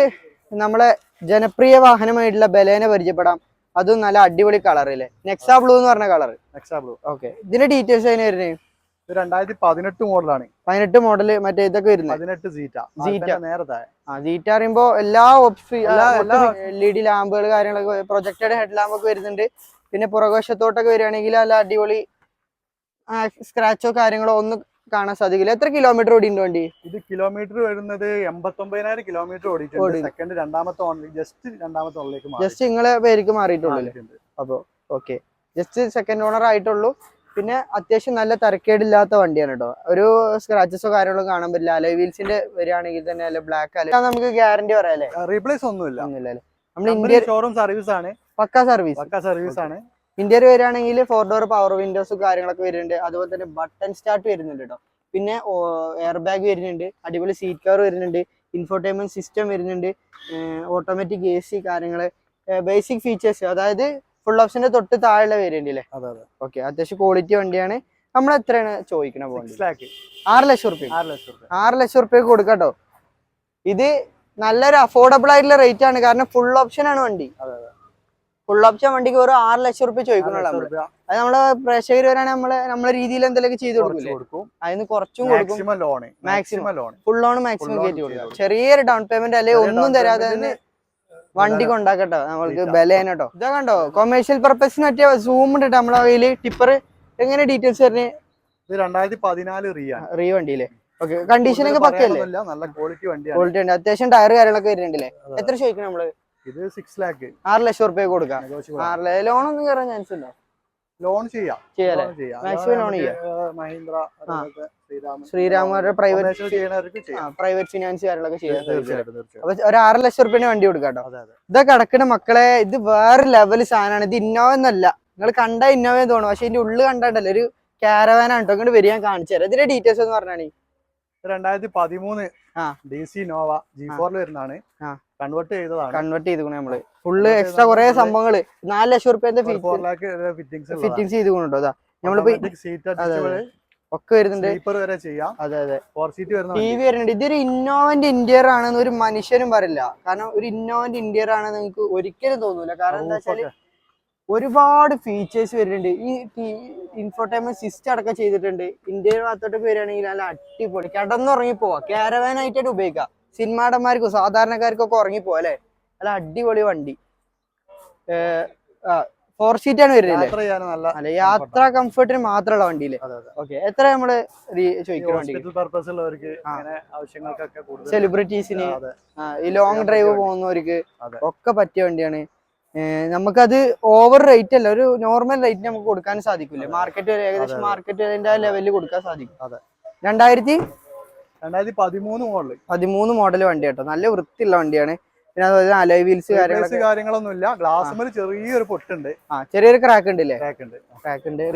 നമ്മളെ ജനപ്രിയ വാഹനമായിട്ടുള്ള ബലേനെ പരിചയപ്പെടാം. അതും നല്ല അടിപൊളി കളറില്ലേ, നെക്സാ ബ്ലൂ എന്ന് പറഞ്ഞ കളർ. നെക്സാ ബ്ലൂ. ഓക്കെ. ഇതിന്റെ ഡീറ്റെയിൽസ് അതിന് വരുന്നത് 2018 മോഡലാണ്. 18 മോഡല് മറ്റേ ഇതൊക്കെ വരുന്നത് 18 നേരത്തെ. സീറ്റ പറയുമ്പോ എല്ലാ LED ലാമ്പുകൾ കാര്യങ്ങളൊക്കെ, പ്രൊജക്റ്റഡ് ഹെഡ് ലാമ്പ് ഒക്കെ വരുന്നുണ്ട്. പിന്നെ പുറകുവശത്തോട്ടൊക്കെ വരികയാണെങ്കിൽ നല്ല അടിപൊളി സ്ക്രാച്ചോ കാര്യങ്ങളോ ഒന്നും കാണാൻ സാധിക്കില്ല. എത്ര കിലോമീറ്റർ ഓടിയുണ്ട് വണ്ടി? ഇത് കിലോമീറ്റർ വരുന്നത് 89,000 കിലോമീറ്റർ ഓടിയിട്ടുണ്ട്. സെക്കൻഡ് രണ്ടാമത്തെ ഓണിലേക്ക് ജസ്റ്റ് നിങ്ങളെ പേർക്ക് മാറിയിട്ടുള്ളൂ. അപ്പൊ ഓക്കെ, ജസ്റ്റ് സെക്കൻഡ് ഓണർ ആയിട്ടുള്ളൂ. പിന്നെ അത്യാവശ്യം നല്ല തരക്കേടില്ലാത്ത വണ്ടിയാണ് കേട്ടോ. ഒരു സ്ക്രാച്ചസോ കാര്യങ്ങളോ കാണാൻ പറ്റില്ല. അലോയ് വീൽസിന്റെ വരികയാണെങ്കിൽ തന്നെ അല്ല ബ്ലാക്ക് അല്ല, നമുക്ക് ഗ്യാരണ്ടി പറയാല്ലേ? റീപ്ലേസ് ഒന്നുമില്ല. നമ്മൾ ഇന്ത്യ ഷോറൂം സർവീസ് ആണ്. പക്കാ സർവീസ് ആണ്. ഇന്ത്യയിൽ വരികയാണെങ്കിൽ 4 ഡോർ പവർ വിൻഡോസ് കാര്യങ്ങളൊക്കെ വരുന്നുണ്ട്. അതുപോലെ തന്നെ ബട്ടൺ സ്റ്റാർട്ട് വരുന്നുണ്ട് കേട്ടോ. പിന്നെ എയർ ബാഗ് വരുന്നുണ്ട്. അടിപൊളി സീറ്റ് കവർ വരുന്നുണ്ട്. ഇൻഫോർടൈൻമെന്റ് സിസ്റ്റം വരുന്നുണ്ട്. ഓട്ടോമാറ്റിക് AC കാര്യങ്ങള്, ബേസിക് ഫീച്ചേഴ്സ്, അതായത് ഫുൾ ഓപ്ഷന്റെ തൊട്ട് താഴെ വേരിയന്റ് അല്ലേ? ഓക്കെ. അത്യാവശ്യം ക്വാളിറ്റി വണ്ടിയാണ്. നമ്മൾ എത്രയാണ് ചോദിക്കണ പോകുന്നത്? 6 ലക്ഷം റുപ്യ. 6 ലക്ഷം റുപ്യക്ക് കൊടുക്കാട്ടോ. ഇത് നല്ലൊരു അഫോർഡബിൾ ആയിട്ടുള്ള റേറ്റ് ആണ്. കാരണം ഫുൾ ഓപ്ഷൻ ആണ് വണ്ടി. ഫുൾ ഓപ്ഷൻ വണ്ടിക്ക് ഒരു 6 ലക്ഷം റുപ്യ ചോദിക്കണല്ലോ നമ്മള്. അത് നമ്മളെ പ്രേക്ഷകർ വരാണ് നമ്മളെ രീതിയിൽ എന്തെങ്കിലും ചെയ്ത് കൊടുക്കും, അതിന് കുറച്ചും കൊടുക്കും. മാക്സിമം ഫുൾ ലോൺ മാക്സിമം കയറ്റി കൊടുക്കാം. ചെറിയൊരു ഡൗൺ പേയ്മെന്റ് അല്ലെങ്കിൽ ഒന്നും തരാതെ തന്നെ വണ്ടി കൊണ്ടാക്കട്ടോ, നമ്മൾക്ക് ബലേനട്ടോ. ഇതാ കണ്ടോ, കൊമേഴ്ഷ്യൽ പർപ്പസിന് പറ്റിയ സൂം ഉണ്ട് നമ്മളെ കയ്യില്. ടിപ്പർ എങ്ങനെ ഡീറ്റെയിൽസ് വരുന്നത്? 2014 റീ വണ്ടിയില്ലേ? ഓക്കെ, കണ്ടീഷൻ ഒക്കെ പക്കല്ലേ? നല്ല ക്വാളിറ്റി ഉണ്ട്. അത്യാവശ്യം ടയർ കാര്യങ്ങളൊക്കെ വരുന്നുണ്ടല്ലേ? എത്ര ചോദിക്കണം നമ്മള്? ഇത് 6 lakh 6 ലക്ഷം റുപ്യ കൊടുക്കാം. ലോൺ ഒന്നും കയറാൻ ചാൻസ് ഉണ്ടോ? ലോൺ ചെയ്യാം, മാക്സിമം ലോൺ ചെയ്യാം. മഹീന്ദ്ര, ശ്രീരാമ പ്രൈവറ്റ് ഫിനാൻസ് കാര്യങ്ങളൊക്കെ ചെയ്യാം. അപ്പൊ ഒരു 6 ലക്ഷം റുപ്യന്റെ വണ്ടി കൊടുക്കാം കേട്ടോ. ഇതൊക്കെ കിടക്കണ മക്കളെ, ഇത് വേറെ ലെവൽ സാധനമാണ്. ഇത് ഇന്നോവ എന്നല്ല, നിങ്ങൾ കണ്ട ഇന്നോവ തോന്നും, പക്ഷെ ഇതിന്റെ ഉള്ളിൽ കണ്ടല്ലോ ഒരു കാരവാനാണ് കേട്ടോ. ഇങ്ങോട്ട് വരിക, കാണിച്ചു തരാം. ഇതിന്റെ ഡീറ്റെയിൽസ് എന്ന് പറഞ്ഞാണ് 2013 DC നോവ G4 വരുന്നതാണ്. കൺവേർട്ട് ചെയ്തതാണ് നമ്മള്. ഫുള്ള് എക്സ്ട്രാ കുറെ സംഭവങ്ങള് 4 ലക്ഷം റുപ്യന്റെ ഫിറ്റിംഗ്സ് ചെയ്ത് കൊണ്ടോ. നമ്മളിപ്പോ ഒക്കെ വരുന്നുണ്ട്. അതെ, TV വരുന്നുണ്ട്. ഇതൊരു ഇന്നോവന്റെ ഇന്റീരിയർ ആണെന്ന് ഒരു മനുഷ്യനും പറയില്ല. കാരണം ഒരു ഇന്നോവന്റെ ഇന്റീരിയർ ആണെന്ന് നിങ്ങൾക്ക് ഒരിക്കലും തോന്നൂല. കാരണം എന്താ വെച്ചാല് ഒരുപാട് ഫീച്ചേഴ്സ് വരുന്നുണ്ട്. ഈ ഇൻഫോർടൈൻമെന്റ് സിസ്റ്റം അടക്കം ചെയ്തിട്ടുണ്ട്. ഇന്ത്യയുടെ ഭാഗത്തോട്ട് വരികയാണെങ്കിൽ നല്ല അടിപൊളി കിടന്നുറങ്ങി പോവാ. കാരവാൻ ആയിട്ടായിട്ട് ഉപയോഗിക്കാം. സിനിമാടന്മാർക്കും സാധാരണക്കാർക്കും ഒക്കെ ഉറങ്ങിപ്പോവാ അല്ലെ? നല്ല അടിപൊളി വണ്ടി. 4 സീറ്റ് ആണ് വരുന്നത് അല്ലെ? യാത്രാ കംഫർട്ടിന് മാത്രമുള്ള വണ്ടിയില്. ഓക്കെ, എത്ര നമ്മള് സെലിബ്രിറ്റീസിന്, ഈ ലോങ് ഡ്രൈവ് പോകുന്നവർക്ക് ഒക്കെ പറ്റിയ വണ്ടിയാണ്. നമുക്കത് ഓവർ റേറ്റ് അല്ല, ഒരു നോർമൽ റേറ്റ് നമുക്ക് കൊടുക്കാൻ സാധിക്കില്ല. മാർക്കറ്റ് ഏകദേശം മാർക്കറ്റ് അതിന്റെ ലെവലിൽ കൊടുക്കാൻ സാധിക്കും. 2013 മോഡൽ വണ്ടി കേട്ടോ. നല്ല വൃത്തിയുള്ള വണ്ടിയാണ്. പിന്നെ അതുപോലെ അലോയ് വീൽസ് കാര്യങ്ങളൊന്നുമില്ല. ഗ്ലാസ്സുമ്മൽ ചെറിയൊരു പൊട്ടുണ്ട്, ചെറിയൊരു ക്രാക്ക് ഉണ്ട്.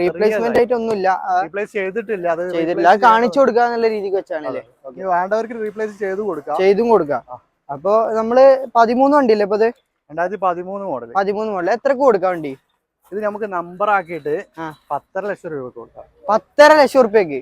റീപ്ലേസ്മെന്റ് ആയിട്ട് ഒന്നുമില്ല, ചെയ്തിട്ടില്ല. അത് കാണിച്ചു കൊടുക്കുക എന്നുള്ള രീതിക്ക് വെച്ചാണല്ലേ. വേണ്ടവർക്ക് റീപ്ലേസ് ചെയ്തും കൊടുക്കാം. അപ്പൊ നമ്മള് 13 വണ്ടിയില്ലേ ഇപ്പൊ? 2013 മോഡൽ. 13 മോഡൽ എത്രക്ക് കൊടുക്കാൻ വേണ്ടി? ഇത് നമുക്ക് നമ്പർ ആക്കിയിട്ട് 10.5 ലക്ഷം രൂപ കൊടുക്കാം. 10.5 ലക്ഷം റുപ്യക്ക്?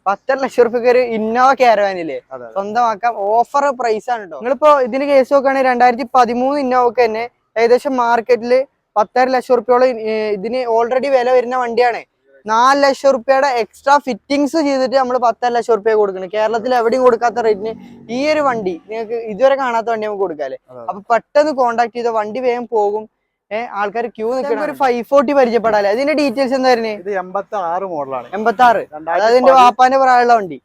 10.5 ലക്ഷം റുപ്യക്ക് ഒരു ഇന്നോവ കാരവാനില്ലേ സ്വന്തമാക്കാം. ഓഫർ പ്രൈസ് ആണ് കേട്ടോ. നിങ്ങളിപ്പോ ഇതിന് കേസ് നോക്കുകയാണെങ്കിൽ 2013 ഇന്നോവക്ക് തന്നെ ഏകദേശം മാർക്കറ്റില് 10.5 ലക്ഷം റുപ്യോളം ഇതിന് ഓൾറെഡി വില വരുന്ന വണ്ടിയാണ്. 4 ലക്ഷം റുപ്യയുടെ എക്സ്ട്രാ ഫിറ്റിംഗ്സ് ചെയ്തിട്ട് നമ്മൾ 10.5 ലക്ഷം റുപ്യ കൊടുക്കുന്നത്. കേരളത്തിൽ എവിടെയും കൊടുക്കാത്ത റേറ്റിന് ഈ ഒരു വണ്ടി നിങ്ങൾക്ക് ഇതുവരെ കാണാത്ത വണ്ടി നമുക്ക് കൊടുക്കാല്ലേ. അപ്പൊ പെട്ടെന്ന് കോൺടാക്ട് ചെയ്ത വണ്ടി വേഗം പോകും. ആൾക്കാർ ക്യൂ നിൽക്കുന്ന ഒരു 540 പരിചയപ്പെടാല്ലേ. അതിന്റെ ഡീറ്റെയിൽസ് എന്താ വരുന്നത്? ഇത് 86 മോഡലാണ്. 86, അതായത് വാപ്പാന്റെ പ്രായമുള്ള വണ്ടി.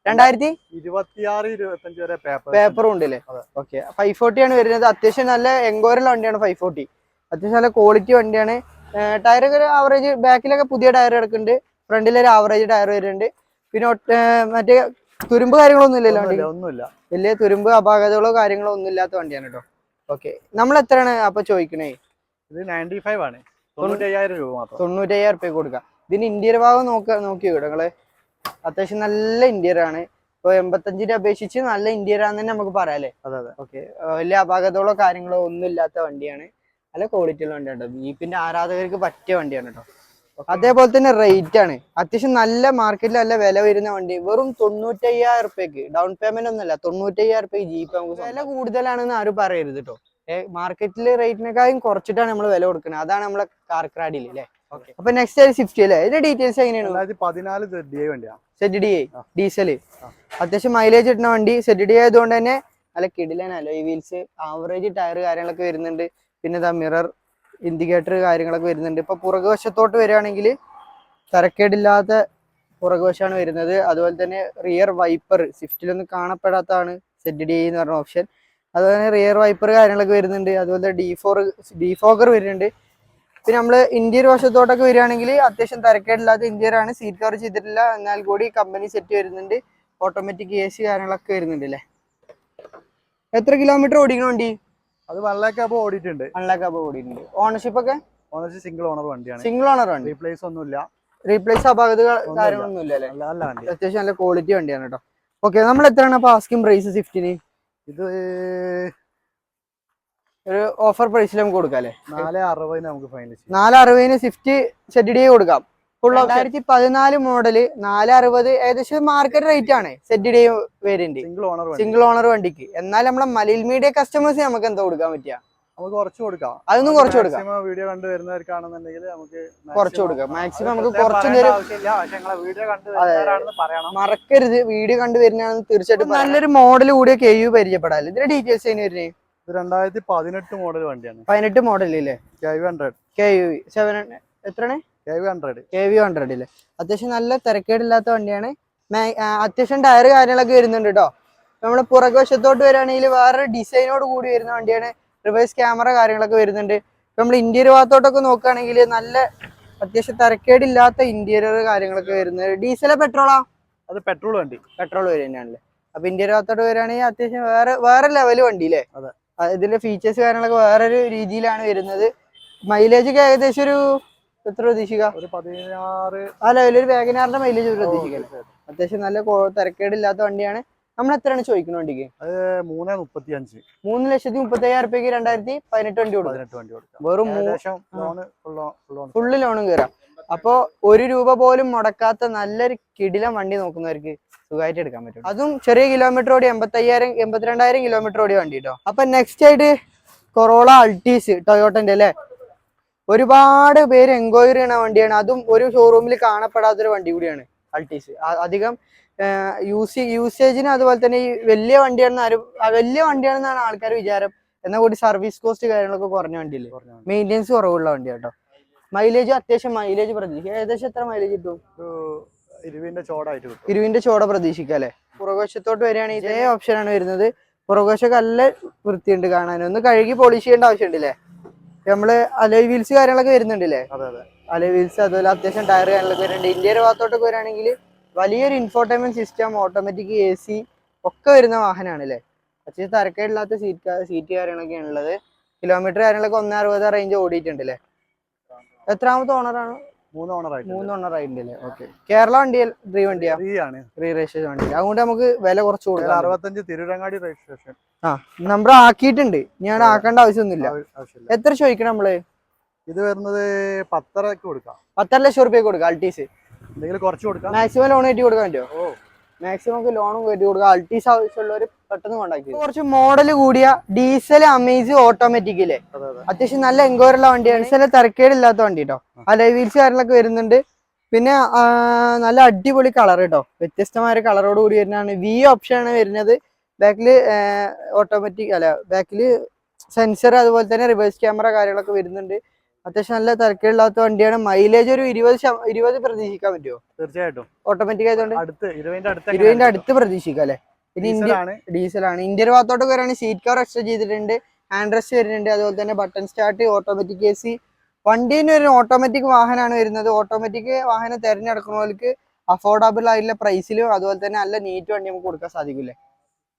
2026-25 വരെ പേപ്പറും ഉണ്ട് അല്ലേ? ഓക്കെ, 540 ആണ് വരുന്നത്. അത്യാവശ്യം നല്ല എൻക്വയറിയുള്ള വണ്ടിയാണ് 540. അത്യാവശ്യം നല്ല ക്വാളിറ്റി വണ്ടിയാണ്. ടയറൊക്കെ ഒരു ആവറേജ്, ബാക്കിലൊക്കെ പുതിയ ടയർ കിടക്കുന്നുണ്ട്, ഫ്രണ്ടിലൊരു ആവറേജ് ടയർ വരുന്നുണ്ട്. പിന്നെ മറ്റേ തുരുമ്പ് കാര്യങ്ങളൊന്നും ഇല്ലല്ലോ വണ്ടി? വലിയ തുരുമ്പ് അപാകതകളോ കാര്യങ്ങളോ ഒന്നും ഇല്ലാത്ത വണ്ടിയാണ് കേട്ടോ. ഓക്കെ, നമ്മൾ എത്രയാണ് അപ്പൊ ചോദിക്കണേ? ഇത് 95 ആണ്. 95,000 രൂപ മാത്രം. 95,000 റുപ്യ കൊടുക്കാം. ഇതിന് ഇന്റീരിയർ ഭാഗം നോക്കിയോ നിങ്ങള്? അത്യാവശ്യം നല്ല ഇന്റീരിയർ ആണ്. ഇപ്പൊ 85 അപേക്ഷിച്ച് നല്ല ഇന്റീരിയർ ആണെന്ന് തന്നെ നമുക്ക് പറയാം അല്ലേ? ഓക്കെ, വലിയ അപാകതകളോ കാര്യങ്ങളോ ഒന്നും ഇല്ലാത്ത വണ്ടിയാണ്. നല്ല ക്വാളിറ്റി ഉള്ള വണ്ടിയാണ്. ജീപ്പിന്റെ ആരാധകർക്ക് പറ്റിയ വണ്ടിയാണ് കേട്ടോ. അതേപോലെ തന്നെ റേറ്റ് ആണ് അത്യാവശ്യം നല്ല മാർക്കറ്റിൽ നല്ല വില വരുന്ന വണ്ടി. വെറും 95,000 റുപ്യക്ക് ഡൗൺ പേയ്മെന്റ് ഒന്നുമല്ല, 95,000 റുപ്യക്ക് ജീപ്പ് നമുക്ക്. വില കൂടുതലാണെന്ന് ആരും പറയരുത് കേട്ടോ. മാർക്കറ്റില് റേറ്റിനെക്കാളും കുറച്ചിട്ടാണ് നമ്മൾ വില കൊടുക്കുന്നത്. അതാണ് നമ്മളെ കാർക്രാഡിൽ അല്ലേ? അപ്പൊ നെക്സ്റ്റ് സ്വിഫ്റ്റ് അല്ലേ? ഇതിന്റെ ഡീറ്റെയിൽസ് എങ്ങനെയാണ്? 2014 ZDI ഡീസല്, അത്യാവശ്യം മൈലേജ് കിട്ടുന്ന വണ്ടി. ZDI ആയതുകൊണ്ട് തന്നെ നല്ല കിടിലൻ അലോയ് വീൽസ്, ആവറേജ് ടയർ കാര്യങ്ങളൊക്കെ വരുന്നുണ്ട്. പിന്നെ മിറർ ഇൻഡിക്കേറ്റർ കാര്യങ്ങളൊക്കെ വരുന്നുണ്ട്. ഇപ്പൊ പുറകുവശത്തോട്ട് വരികയാണെങ്കിൽ തരക്കേടില്ലാത്ത പുറകുവശമാണ് വരുന്നത്. അതുപോലെ തന്നെ റിയർ വൈപ്പർ സ്വിഫ്റ്റിലൊന്നും കാണപ്പെടാത്തതാണ് ZDI എന്ന് പറഞ്ഞ ഓപ്ഷൻ. അതുപോലെ തന്നെ റിയർ വൈപ്പർ കാര്യങ്ങളൊക്കെ വരുന്നുണ്ട്. അതുപോലെ ഡിഫോഗർ വരുന്നുണ്ട്. പിന്നെ നമ്മള് ഇന്റീരിയർ വശത്തോട്ടൊക്കെ വരികയാണെങ്കിൽ അത്യാവശ്യം തരക്കേടില്ലാത്ത ഇന്റീരിയർ ആണ്. സീറ്റ് കവർ ചെയ്തിട്ടില്ല, എന്നാൽ കൂടി കമ്പനി സെറ്റ് വരുന്നുണ്ട്. ഓട്ടോമാറ്റിക് AC കാര്യങ്ങളൊക്കെ വരുന്നുണ്ട് അല്ലേ? എത്ര കിലോമീറ്റർ ഓടിക്കണ വണ്ടി? അത് 1 lakh above ഓടിയിട്ടുണ്ട്. 1 lakh above ഓടിയിട്ടുണ്ട്. ഓണർഷിപ്പ് ഒക്കെ? ഓണർഷിപ്പ് സിംഗിൾ ഓണർ വണ്ടിയാണ്. സിംഗിൾ ഓണർ വണ്ടി. റീപ്ലേസ് ഒന്നുമില്ല. റീപ്ലേസ് അപാകത കാര്യങ്ങളൊന്നും ഇല്ല അല്ലേ? അത്യാവശ്യം നല്ല ക്വാളിറ്റി വണ്ടിയാണ് കേട്ടോ. ഓക്കെ, നമ്മൾ എത്രയാണ് അപ്പൊ ആസ്കിംഗ് പ്രൈസ് സ്വിഫ്റ്റിന്? ഇത് ഒരു ഓഫർ പ്രൈസിൽ നമുക്ക് കൊടുക്കാം അല്ലേ? 460 നമുക്ക് ഫൈനൽ 460 സ്വിഫ്റ്റ് ZDI കൊടുക്കാം. 2014 മോഡല് 460 ഏകദേശം മാർക്കറ്റ് റേറ്റ് ആണ് ZDI വേരിയന്റ്, സിംഗിൾ ഓണർ വണ്ടിക്ക്. എന്നാൽ നമ്മളെ മലയിൽ മീഡിയ കസ്റ്റമേഴ്സ് നമുക്ക് എന്താ കൊടുക്കാൻ പറ്റുക? നമുക്ക് കുറച്ച് കൊടുക്കാം. അതൊന്നും കുറച്ച് കൊടുക്കാം. വീഡിയോ കണ്ടു വരുന്നവർക്കാണെന്നുണ്ടെങ്കിൽ നമുക്ക് കുറച്ച് കൊടുക്കാം. മാക്സിമം നമുക്ക് കുറച്ച് നേരം മറക്കരുത്. വീഡിയോ കണ്ടു വരുന്നതാണെന്ന് തീർച്ചയായിട്ടും നല്ലൊരു മോഡൽ കൂടിയ KU പരിചയപ്പെടാല്ലേ. ഇതിന്റെ ഡീറ്റെയിൽസ് എങ്ങനെ വരുന്നത്? 2018 മോഡൽ വണ്ടിയാണ്. 18 മോഡൽ ഇല്ലേ? KU 7 എത്രയാണ്? KU 100 ഇല്ലേ? അത്യാവശ്യം നല്ല തിരക്കേടില്ലാത്ത വണ്ടിയാണ്. അത്യാവശ്യം ടയർ കാര്യങ്ങളൊക്കെ വരുന്നുണ്ട് കേട്ടോ. നമ്മള് പുറകുവശത്തോട്ട് വരികയാണെങ്കിൽ വേറെ ഡിസൈനോട് കൂടി വരുന്ന വണ്ടിയാണ്. റിവേഴ്സ് ക്യാമറ കാര്യങ്ങളൊക്കെ വരുന്നുണ്ട്. നമ്മൾ ഇന്റീരിയർ ഭാഗത്തോട്ടൊക്കെ നോക്കുകയാണെങ്കിൽ നല്ല അത്യാവശ്യം തിരക്കേടില്ലാത്ത ഇന്റീരിയർ കാര്യങ്ങളൊക്കെ വരുന്നത്. ഡീസലോ പെട്രോളാ? അത് പെട്രോൾ വണ്ടി. പെട്രോൾ വരും തന്നെയാണല്ലേ. അപ്പൊ ഇന്റീരിയർ ഭാഗത്തോട്ട് വരികയാണെങ്കിൽ അത്യാവശ്യം വേറെ ലെവൽ വണ്ടി അല്ലേ? ഇതിന്റെ ഫീച്ചേഴ്സ് കാര്യങ്ങളൊക്കെ വേറൊരു രീതിയിലാണ് വരുന്നത്. മൈലേജ് ഒക്കെ ഏകദേശം ഒരു എത്ര പ്രതീക്ഷിക്കാം? ഒരു 16. ആ ലെവലൊരു വാഗനാറിന്റെ മൈലേജ് പ്രതീക്ഷിക്കാം. അത്യാവശ്യം നല്ല തിരക്കേടില്ലാത്ത വണ്ടിയാണ്. നമ്മൾ എത്രയാണ് ചോദിക്കുന്ന വണ്ടിക്ക്? 3,35. 3,35,000 രൂപയ്ക്ക് 2018 വണ്ടി കൊടുക്കും. വെറും ഫുള്ള് ലോണും കയറാം. അപ്പൊ ₹1 പോലും മുടക്കാത്ത നല്ലൊരു കിടിലം വണ്ടി നോക്കുന്നവർക്ക് സുഖമായിട്ട് എടുക്കാൻ പറ്റും. അതും ചെറിയ കിലോമീറ്റർ ഓടി 82,000 കിലോമീറ്റർ ഓടി വണ്ടി കേട്ടോ. അപ്പൊ നെക്സ്റ്റ് ആയിട്ട് കൊറോള അൾട്ടീസ് ടൊയോട്ടന്റെ അല്ലെ. ഒരുപാട് പേര് എൻക്വയറി ചെയ്യുന്ന വണ്ടിയാണ്. അതും ഒരു ഷോറൂമിൽ കാണപ്പെടാത്തൊരു വണ്ടി കൂടിയാണ് അൾട്ടീസ്. അധികം യൂസേജിന് അതുപോലെ തന്നെ ഈ വലിയ വണ്ടിയാണെന്നാണ് ആൾക്കാർ വിചാരം. എന്നാൽ കൂടി സർവീസ് കോസ്റ്റ് കാര്യങ്ങളൊക്കെ കുറഞ്ഞ വണ്ടിയില്ലേ, മെയിൻ്റെനൻസ് കുറവുള്ള വണ്ടി കേട്ടോ. മൈലേജ് അത്യാവശ്യം മൈലേജ് പ്രതീക്ഷിക്കുക. ഏകദേശം എത്ര മൈലേജ് കിട്ടും? 20 ചോട പ്രതീക്ഷിക്കാം അല്ലെ. പുറകുവശത്തോട്ട് വരികയാണെങ്കിൽ ഇതേ ഓപ്ഷനാണ് വരുന്നത്. പുറകുവശമൊക്കെ നല്ല വൃത്തിയുണ്ട് കാണാൻ. ഒന്ന് കഴുകി പോളിഷ് ചെയ്യേണ്ട ആവശ്യമുണ്ടല്ലേ. നമ്മള് അലോയ് വീൽസ് കാര്യങ്ങളൊക്കെ വരുന്നുണ്ടല്ലേ. അലോയ് വീൽസ് അതുപോലെ അത്യാവശ്യം ടയർ കാര്യങ്ങളൊക്കെ വരുന്നുണ്ട്. ഇന്ത്യയുടെ ഭാഗത്തോട്ടൊക്കെ വരികയാണെങ്കിൽ വലിയൊരു ഇൻഫോർടൈൻമെന്റ് സിസ്റ്റം, ഓട്ടോമാറ്റിക് AC ഒക്കെ വരുന്ന വാഹനമാണ് അല്ലേ. അത്യാവശ്യം തിരക്കേടില്ലാത്ത സീറ്റ് കാര്യങ്ങളൊക്കെയാണ് ഉള്ളത്. കിലോമീറ്റർ കാര്യങ്ങളൊക്കെ 160 റേഞ്ച് ഓടിയിട്ടുണ്ട് അല്ലേ. എത്രാമത്തെ ഓണറാണ്? 3 ഓണർ ആയിട്ടുണ്ടല്ലേ. ഓക്കെ. കേരള വണ്ടിയാ? റീ രജിസ്ട്രേഷൻ വണ്ടി. അതുകൊണ്ട് നമുക്ക് വില കുറച്ച് കൊടുക്കാം. 65 തിരൂരങ്ങാടി രജിസ്ട്രേഷൻ. നമ്പർ ആക്കിയിട്ടുണ്ട്. ഞാൻ ആക്കേണ്ട ആവശ്യമൊന്നുമില്ല. എത്ര ചോദിക്കണം നമ്മള്? ഇത് വരുന്നത് 10.5 കൊടുക്കാം. 10 ലക്ഷം രൂപയ്ക്ക് കൊടുക്കാം അൾട്ടീസ്. കുറച്ച് കൊടുക്കാം. മാക്സിമം ലോൺ കയറ്റി കൊടുക്കാൻ പറ്റുമോ? മാക്സിമം ലോണും കയറ്റി കൊടുക്കാം. അൾട്ടീസ് ആവശ്യമുള്ളവർ പെട്ടെന്ന് കോൺടാക്ട് ചെയ്യും. കുറച്ച് മോഡൽ കൂടിയ ഡീസൽ അമേസ് ഓട്ടോമാറ്റിക് ഇല്ലേ, അത്യാവശ്യം നല്ല എൻക്വയറി ഉള്ള വണ്ടിയാണ്. ഡീസൽ തിരക്കേടില്ലാത്ത വണ്ടി കേട്ടോ. അലോയ് വീൽസ് കാര്യങ്ങളൊക്കെ വരുന്നുണ്ട്. പിന്നെ നല്ല അടിപൊളി കളർ കേട്ടോ. വ്യത്യസ്തമായ ഒരു കളറോട് കൂടി വരുന്നതാണ്. ഓപ്ഷൻ ആണ് വരുന്നത്. ബാക്കില് ഓട്ടോമാറ്റിക് അല്ല, ബാക്കില് സെൻസർ അതുപോലെ തന്നെ റിവേഴ്സ് ക്യാമറ കാര്യങ്ങളൊക്കെ വരുന്നുണ്ട്. അത്യാവശ്യം നല്ല തിരക്കില്ലാത്ത വണ്ടിയാണ്. മൈലേജ് ഒരു 20 പ്രതീക്ഷിക്കാൻ പറ്റുമോ? തീർച്ചയായിട്ടും. ഓട്ടോമാറ്റിക് ആയതുകൊണ്ട് 20ന്റെ അടുത്ത് പ്രതീക്ഷിക്കാം അല്ലെ. ഡീസലാണ്. ഇന്ത്യൻ ഭാഗത്തോട്ട് വരികയാണെങ്കിൽ സീറ്റ് കവർ എക്സ്ട്രാ ചെയ്തിട്ടുണ്ട്. ഹാൻഡ് റെസ്റ്റ് വരുന്നുണ്ട്. അതുപോലെ തന്നെ ബട്ടൺ സ്റ്റാർട്ട്, ഓട്ടോമാറ്റിക് AC. വണ്ടീന് ഒരു ഓട്ടോമാറ്റിക് വാഹനമാണ് വരുന്നത്. ഓട്ടോമാറ്റിക് വാഹനം തിരഞ്ഞെടുക്കുന്നവർക്ക് അഫോർഡബിൾ ആയിട്ടുള്ള പ്രൈസിലും അതുപോലെ തന്നെ നല്ല നീറ്റ് വണ്ടി നമുക്ക് കൊടുക്കാൻ സാധിക്കില്ലേ.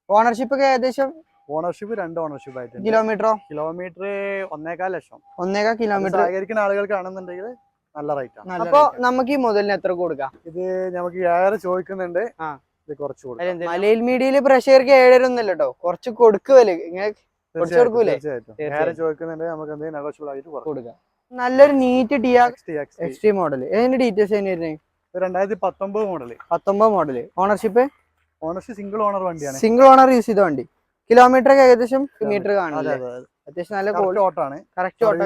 ഓണർഷിപ്പ് ഒക്കെ ഏകദേശം? ഓണർഷിപ്പ് 2 ഓണർഷിപ്പ് ആയിട്ട്. കിലോമീറ്റർ 1.25 ലക്ഷം. 1.25 കിലോമീറ്റർ. സഹകരിക്കുന്ന ആളുകൾക്കാണെന്നുണ്ടെങ്കിൽ നല്ല റേറ്റ് ആണ്. അപ്പൊ നമുക്ക് ഈ മുതലിന് എത്ര കൊടുക്കാം? ഇത് നമുക്ക് 7 ചോദിക്കുന്നുണ്ട്. ഇത് കുറച്ച് കൊടുക്കാം. മലയിൽ മീഡിയയില് പ്രഷർക്ക് 7 ഒന്നല്ല കേട്ടോ, കുറച്ച് കൊടുക്കുമല്ലേ. ഇങ്ങനെ കുറച്ച് കൊടുക്കൂലേ? ചോദിക്കുന്നുണ്ട്. നമുക്ക് എന്തെങ്കിലും നെഗോഷ്യബിൾ ആയിട്ട് കൊടുക്കാം. നല്ലൊരു നീറ്റ് XT മോഡൽ. ഏതിന്റെ ഡീറ്റെയിൽസ് തന്നെയായിരുന്നു? 2019 model. 19 model. Ownership single owner വണ്ടിയാണ്. സിംഗിൾ ഓണർ യൂസ് ചെയ്ത വണ്ടി. കിലോമീറ്റർ ഏകദേശം മീറ്റർ കാണില്ലേ. അത്യാവശ്യം നല്ല കറക്റ്റ് ഓട്ടം,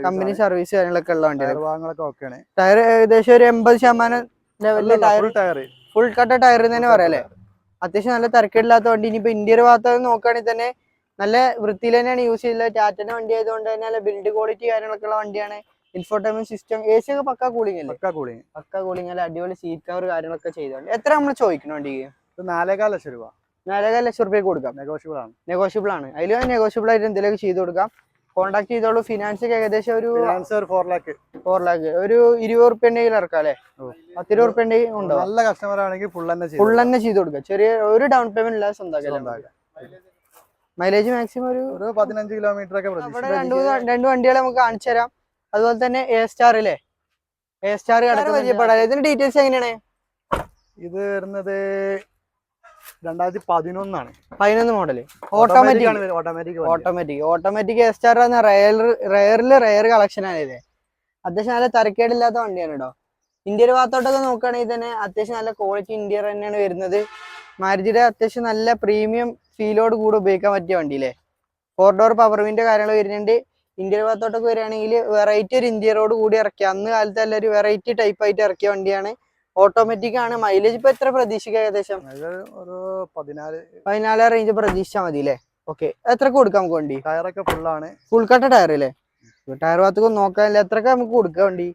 കമ്പനി സർവീസ് കാര്യങ്ങളൊക്കെ ഉള്ള വണ്ടിയാണ്. ടയർ ഏകദേശം ഒരു 80% ലെവലിലെ ടയർ, ഫുൾ കട്ട ടയർ തന്നെ പറയാല്ലേ. അത്യാവശ്യം നല്ല തിരക്കില്ലാത്ത വണ്ടി. ഇനിയിപ്പോ ഇന്ത്യയുടെ ഭാഗത്ത് നോക്കുകയാണെങ്കിൽ തന്നെ നല്ല വൃത്തിയിൽ തന്നെയാണ് യൂസ് ചെയ്തത്. ടാറ്റന്റെ വണ്ടി ആയതുകൊണ്ട് തന്നെ നല്ല ബിൽഡ് ക്വാളിറ്റി കാര്യങ്ങളൊക്കെ ഉള്ള വണ്ടിയാണ്. ഇൻഫോർടൈൻമെന്റ് സിസ്റ്റം, AC ഒക്കെ പക്കാ കൂളിംഗ് അല്ലേ? പക്കാ കൂളിംഗ് അല്ല. അടിപൊളി സീറ്റ് കവർ കാര്യങ്ങളൊക്കെ ചെയ്തോണ്ട്. എത്ര നമ്മൾ ചോദിക്കണം വണ്ടിക്ക്? 4.25 ലക്ഷം രൂപ. 4.5 ലക്ഷം രൂപ കൊടുക്കാം. നെഗോഷ്യബിൾ ആണ്. അതിൽ നെഗോഷ്യബിൾ ആയിട്ട് എന്തെങ്കിലും ചെയ്ത് കൊടുക്കാം. കോൺടാക്ട് ചെയ്തോളൂ. ഫിനാൻസ് ഒക്കെ ഒരു 4 ലാഖ്, ഒരു 20 റുപ്യണ്ടെങ്കിൽ ഇറക്കാം അല്ലെ. 10 റുപ്യണ്ടെങ്കിൽ ഉണ്ടോ? നല്ല കസ്റ്റമർ ആണെങ്കിൽ ഫുൾ തന്നെ ചെയ്ത് കൊടുക്കാം. ചെറിയ ഒരു ഡൗൺ പേയ്മെന്റ് ഇല്ലാതെ സ്വന്തമാക്കാം. മൈലേജ് മാക്സിമം ഒരു 15 കിലോമീറ്റർ ഒക്കെ. രണ്ട് വണ്ടികളെ നമുക്ക് കാണിച്ചു തരാം. അതുപോലെ തന്നെ A-Star അല്ലേ. A-Star പരിചയപ്പെടാം. ഇതിന്റെ ഡീറ്റെയിൽസ് എങ്ങനെയാണ്? ഇത് വരുന്നത് 2011 ആണ്. 11 model. Automatic A-Star rare collection ആണ് ഇത്. അത്യാവശ്യം നല്ല തരക്കേടില്ലാത്ത വണ്ടിയാണ് കേട്ടോ. ഇന്ത്യയുടെ ഭാഗത്തോട്ടൊക്കെ നോക്കുകയാണെങ്കിൽ തന്നെ അത്യാവശ്യം നല്ല ക്വാളിറ്റി ഇന്ത്യർ തന്നെയാണ് വരുന്നത്. മാരുതിയുടെ അത്യാവശ്യം നല്ല പ്രീമിയം ഫീലോട് കൂടെ ഉപയോഗിക്കാൻ പറ്റിയ വണ്ടിയില്ലേ. 4 ഡോർ പവർ വിൻഡോ കാര്യങ്ങൾ വരുന്നുണ്ട്. ഇന്ത്യൻ ഭാഗത്തോട്ടൊക്കെ വരികയാണെങ്കിൽ വെറൈറ്റി ഒരു ഇന്ത്യറോട് കൂടി ഇറക്കിയ അന്ന് കാലത്ത് അല്ല ഒരു വെറൈറ്റി ടൈപ്പ് ആയിട്ട് ഇറക്കിയ വണ്ടിയാണ്. ഓട്ടോമാറ്റിക് ആണ്. മൈലേജ് ഇപ്പൊ എത്ര പ്രതീക്ഷിക്കുക? ഏകദേശം ഒരു 14 റേഞ്ച് പ്രതീക്ഷിച്ചാൽ മതി അല്ലേ? ഓക്കെ. എത്രക്ക് കൊടുക്കാം നമുക്ക് വണ്ടി? ടയറൊക്കെ ഫുള്ളാണ്, ഫുൾ കട്ട ടയർ അല്ലേ? ടയർ ഭാഗത്തൊക്കെ നോക്കാനില്ല. എത്രക്ക് നമുക്ക് കൊടുക്കാം വണ്ടി?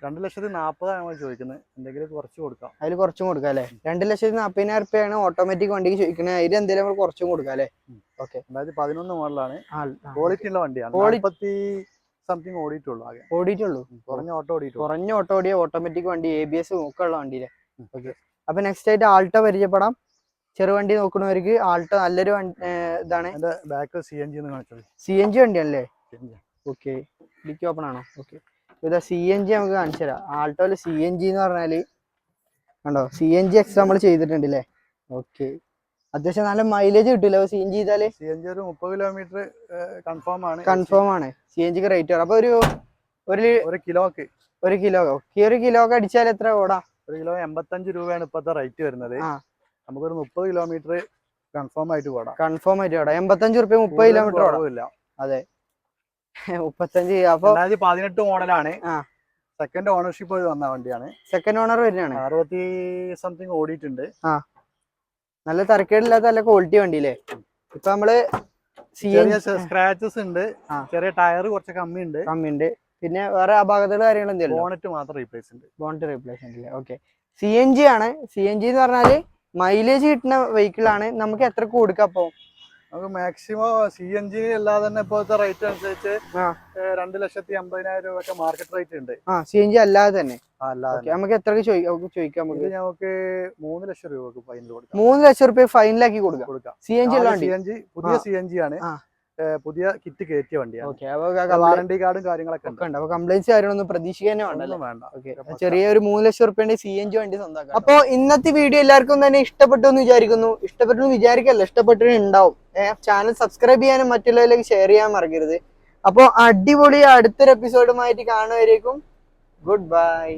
2,40,000 നമ്മൾ ചോദിക്കുന്നത്. എന്തെങ്കിലും കുറച്ച് കൊടുക്കാം. അതിൽ കുറച്ചും കൊടുക്കാം അല്ലേ? 2,40,000 റുപ്യാണ് ഓട്ടോമാറ്റിക് വണ്ടിക്ക് ചോദിക്കുന്നത്. അതിൽ എന്തെങ്കിലും നമ്മൾ കുറച്ചും കൊടുക്കാം അല്ലേ? ഓക്കെ. 2011 മോഡലാണ്, ക്വാളിറ്റി ഉള്ള വണ്ടിയാണ്. 40 സംതിങ് ഓടിയിട്ടുള്ളൂ, കുറഞ്ഞ ഓട്ടോ ഓടിയ ഓട്ടോമാറ്റിക് വണ്ടി, ABS ഒക്കെ ഉള്ള വണ്ടിയിലെ. ഓക്കെ. അപ്പൊ നെക്സ്റ്റ് ആയിട്ട് ആൾട്ടോ പരിചയപ്പെടാം. ചെറുവണ്ടി നോക്കുന്നവർക്ക് ആൾട്ടോ നല്ലൊരു ഇതാണ്. ബാക്ക് CNG CNG വണ്ടിയാണല്ലേ? ഓക്കെ. ഡിക്കി ഓപ്പൺ ആണോ? ഓക്കെ. ഇതാ CNG നമുക്ക് കാണിച്ചു തരാം. ആൾട്ടോയില് CNG എന്ന് പറഞ്ഞാല് കണ്ടോ, CNG എക്സ് നമ്മൾ ചെയ്തിട്ടുണ്ട് അല്ലേ? ഓക്കെ. അത്യാവശ്യം നല്ല മൈലേജ് കിട്ടില്ല CNG ചെയ്താല്. CNG ഒരു 30 കിലോമീറ്റർ കൺഫേം ആണ്. CNGക്ക് റേറ്റ് വരും. അപ്പൊ ഒരു കിലോക്ക് അടിച്ചാൽ എത്ര ഓടാ? 1 കിലോ 85 രൂപയാണ് ഇപ്പത്തെ റേറ്റ് വരുന്നത്. നമുക്കൊരു 30 കിലോമീറ്റർ കൺഫേം ആയിട്ട് ഓടാം. 85 റുപ്യ 30 കിലോമീറ്റർ ഓടാം. അതെ. 35. അപ്പൊ 2018 മോഡലാണ്. സെക്കൻഡ് ഓണർഷിപ്പ് വന്ന വണ്ടിയാണ്. സെക്കൻഡ് ഓണർ വരുന്നതാണ്. 60 സംതിങ് ഓടിയിട്ടുണ്ട്. നല്ല തരക്കേടില്ലാത്ത നല്ല ക്വാളിറ്റി വണ്ടിയില്ലേ? ഇപ്പൊ നമ്മള് സ്ക്രാച്ചസ് ഉണ്ട്, ചെറിയ ടയർ കുറച്ച് കമ്മിയുണ്ട്. പിന്നെ വേറെ അപാകതകൾ കാര്യങ്ങൾ എന്തെങ്കിലും? ബോണറ്റ് മാത്രം റീപ്ലേസ് ഉണ്ട്. അല്ലേ? ഓക്കെ. CNG ആണ്. CNG എന്ന് പറഞ്ഞാല് മൈലേജ് കിട്ടുന്ന വെഹിക്കിൾ ആണ്. നമുക്ക് എത്ര കൊടുക്കാം? അപ്പൊ നമുക്ക് മാക്സിമം CNG അല്ലാതെ തന്നെ ഇപ്പോഴത്തെ റേറ്റ് അനുസരിച്ച് 2,50,000 രൂപ മാർക്കറ്റ് റേറ്റ് ഉണ്ട്. CNG അല്ലാതെ തന്നെ നമുക്ക് എത്രക്ക് ചോദിക്കാം? നമുക്ക് 3 ലക്ഷം രൂപ ഫൈനൽ കൊടുക്കാം. 3 ലക്ഷം രൂപ ഫൈനലാക്കി കൊടുക്കാം. CNG പുതിയ CNG ആണ്, പുതിയ കിറ്റ് കയറ്റിയ വണ്ടിയാണ്. വാറണ്ടി കാർഡും കാര്യങ്ങളൊക്കെ ഉണ്ട്. അപ്പൊ കംപ്ലൈന്റ്സ് കാര്യങ്ങളൊന്നും പ്രതീക്ഷിക്കാനേ വേണ്ട. ചെറിയൊരു 3 ലക്ഷം റുപ്യന്റെ CNG വണ്ടി സ്വന്തമാക്കാം. അപ്പൊ ഇന്നത്തെ വീഡിയോ എല്ലാവർക്കും തന്നെ ഇഷ്ടപ്പെട്ടു എന്ന് വിചാരിക്കുന്നു. ഇഷ്ടപ്പെട്ടിട്ടുണ്ടാവും. ചാനൽ സബ്സ്ക്രൈബ് ചെയ്യാനും മറ്റുള്ളവരിലേക്ക് ഷെയർ ചെയ്യാൻ മറക്കരുത്. അപ്പൊ അടിപൊളി അടുത്തൊരു എപ്പിസോഡുമായിട്ട് കാണുന്നവരേക്കും ഗുഡ് ബൈ.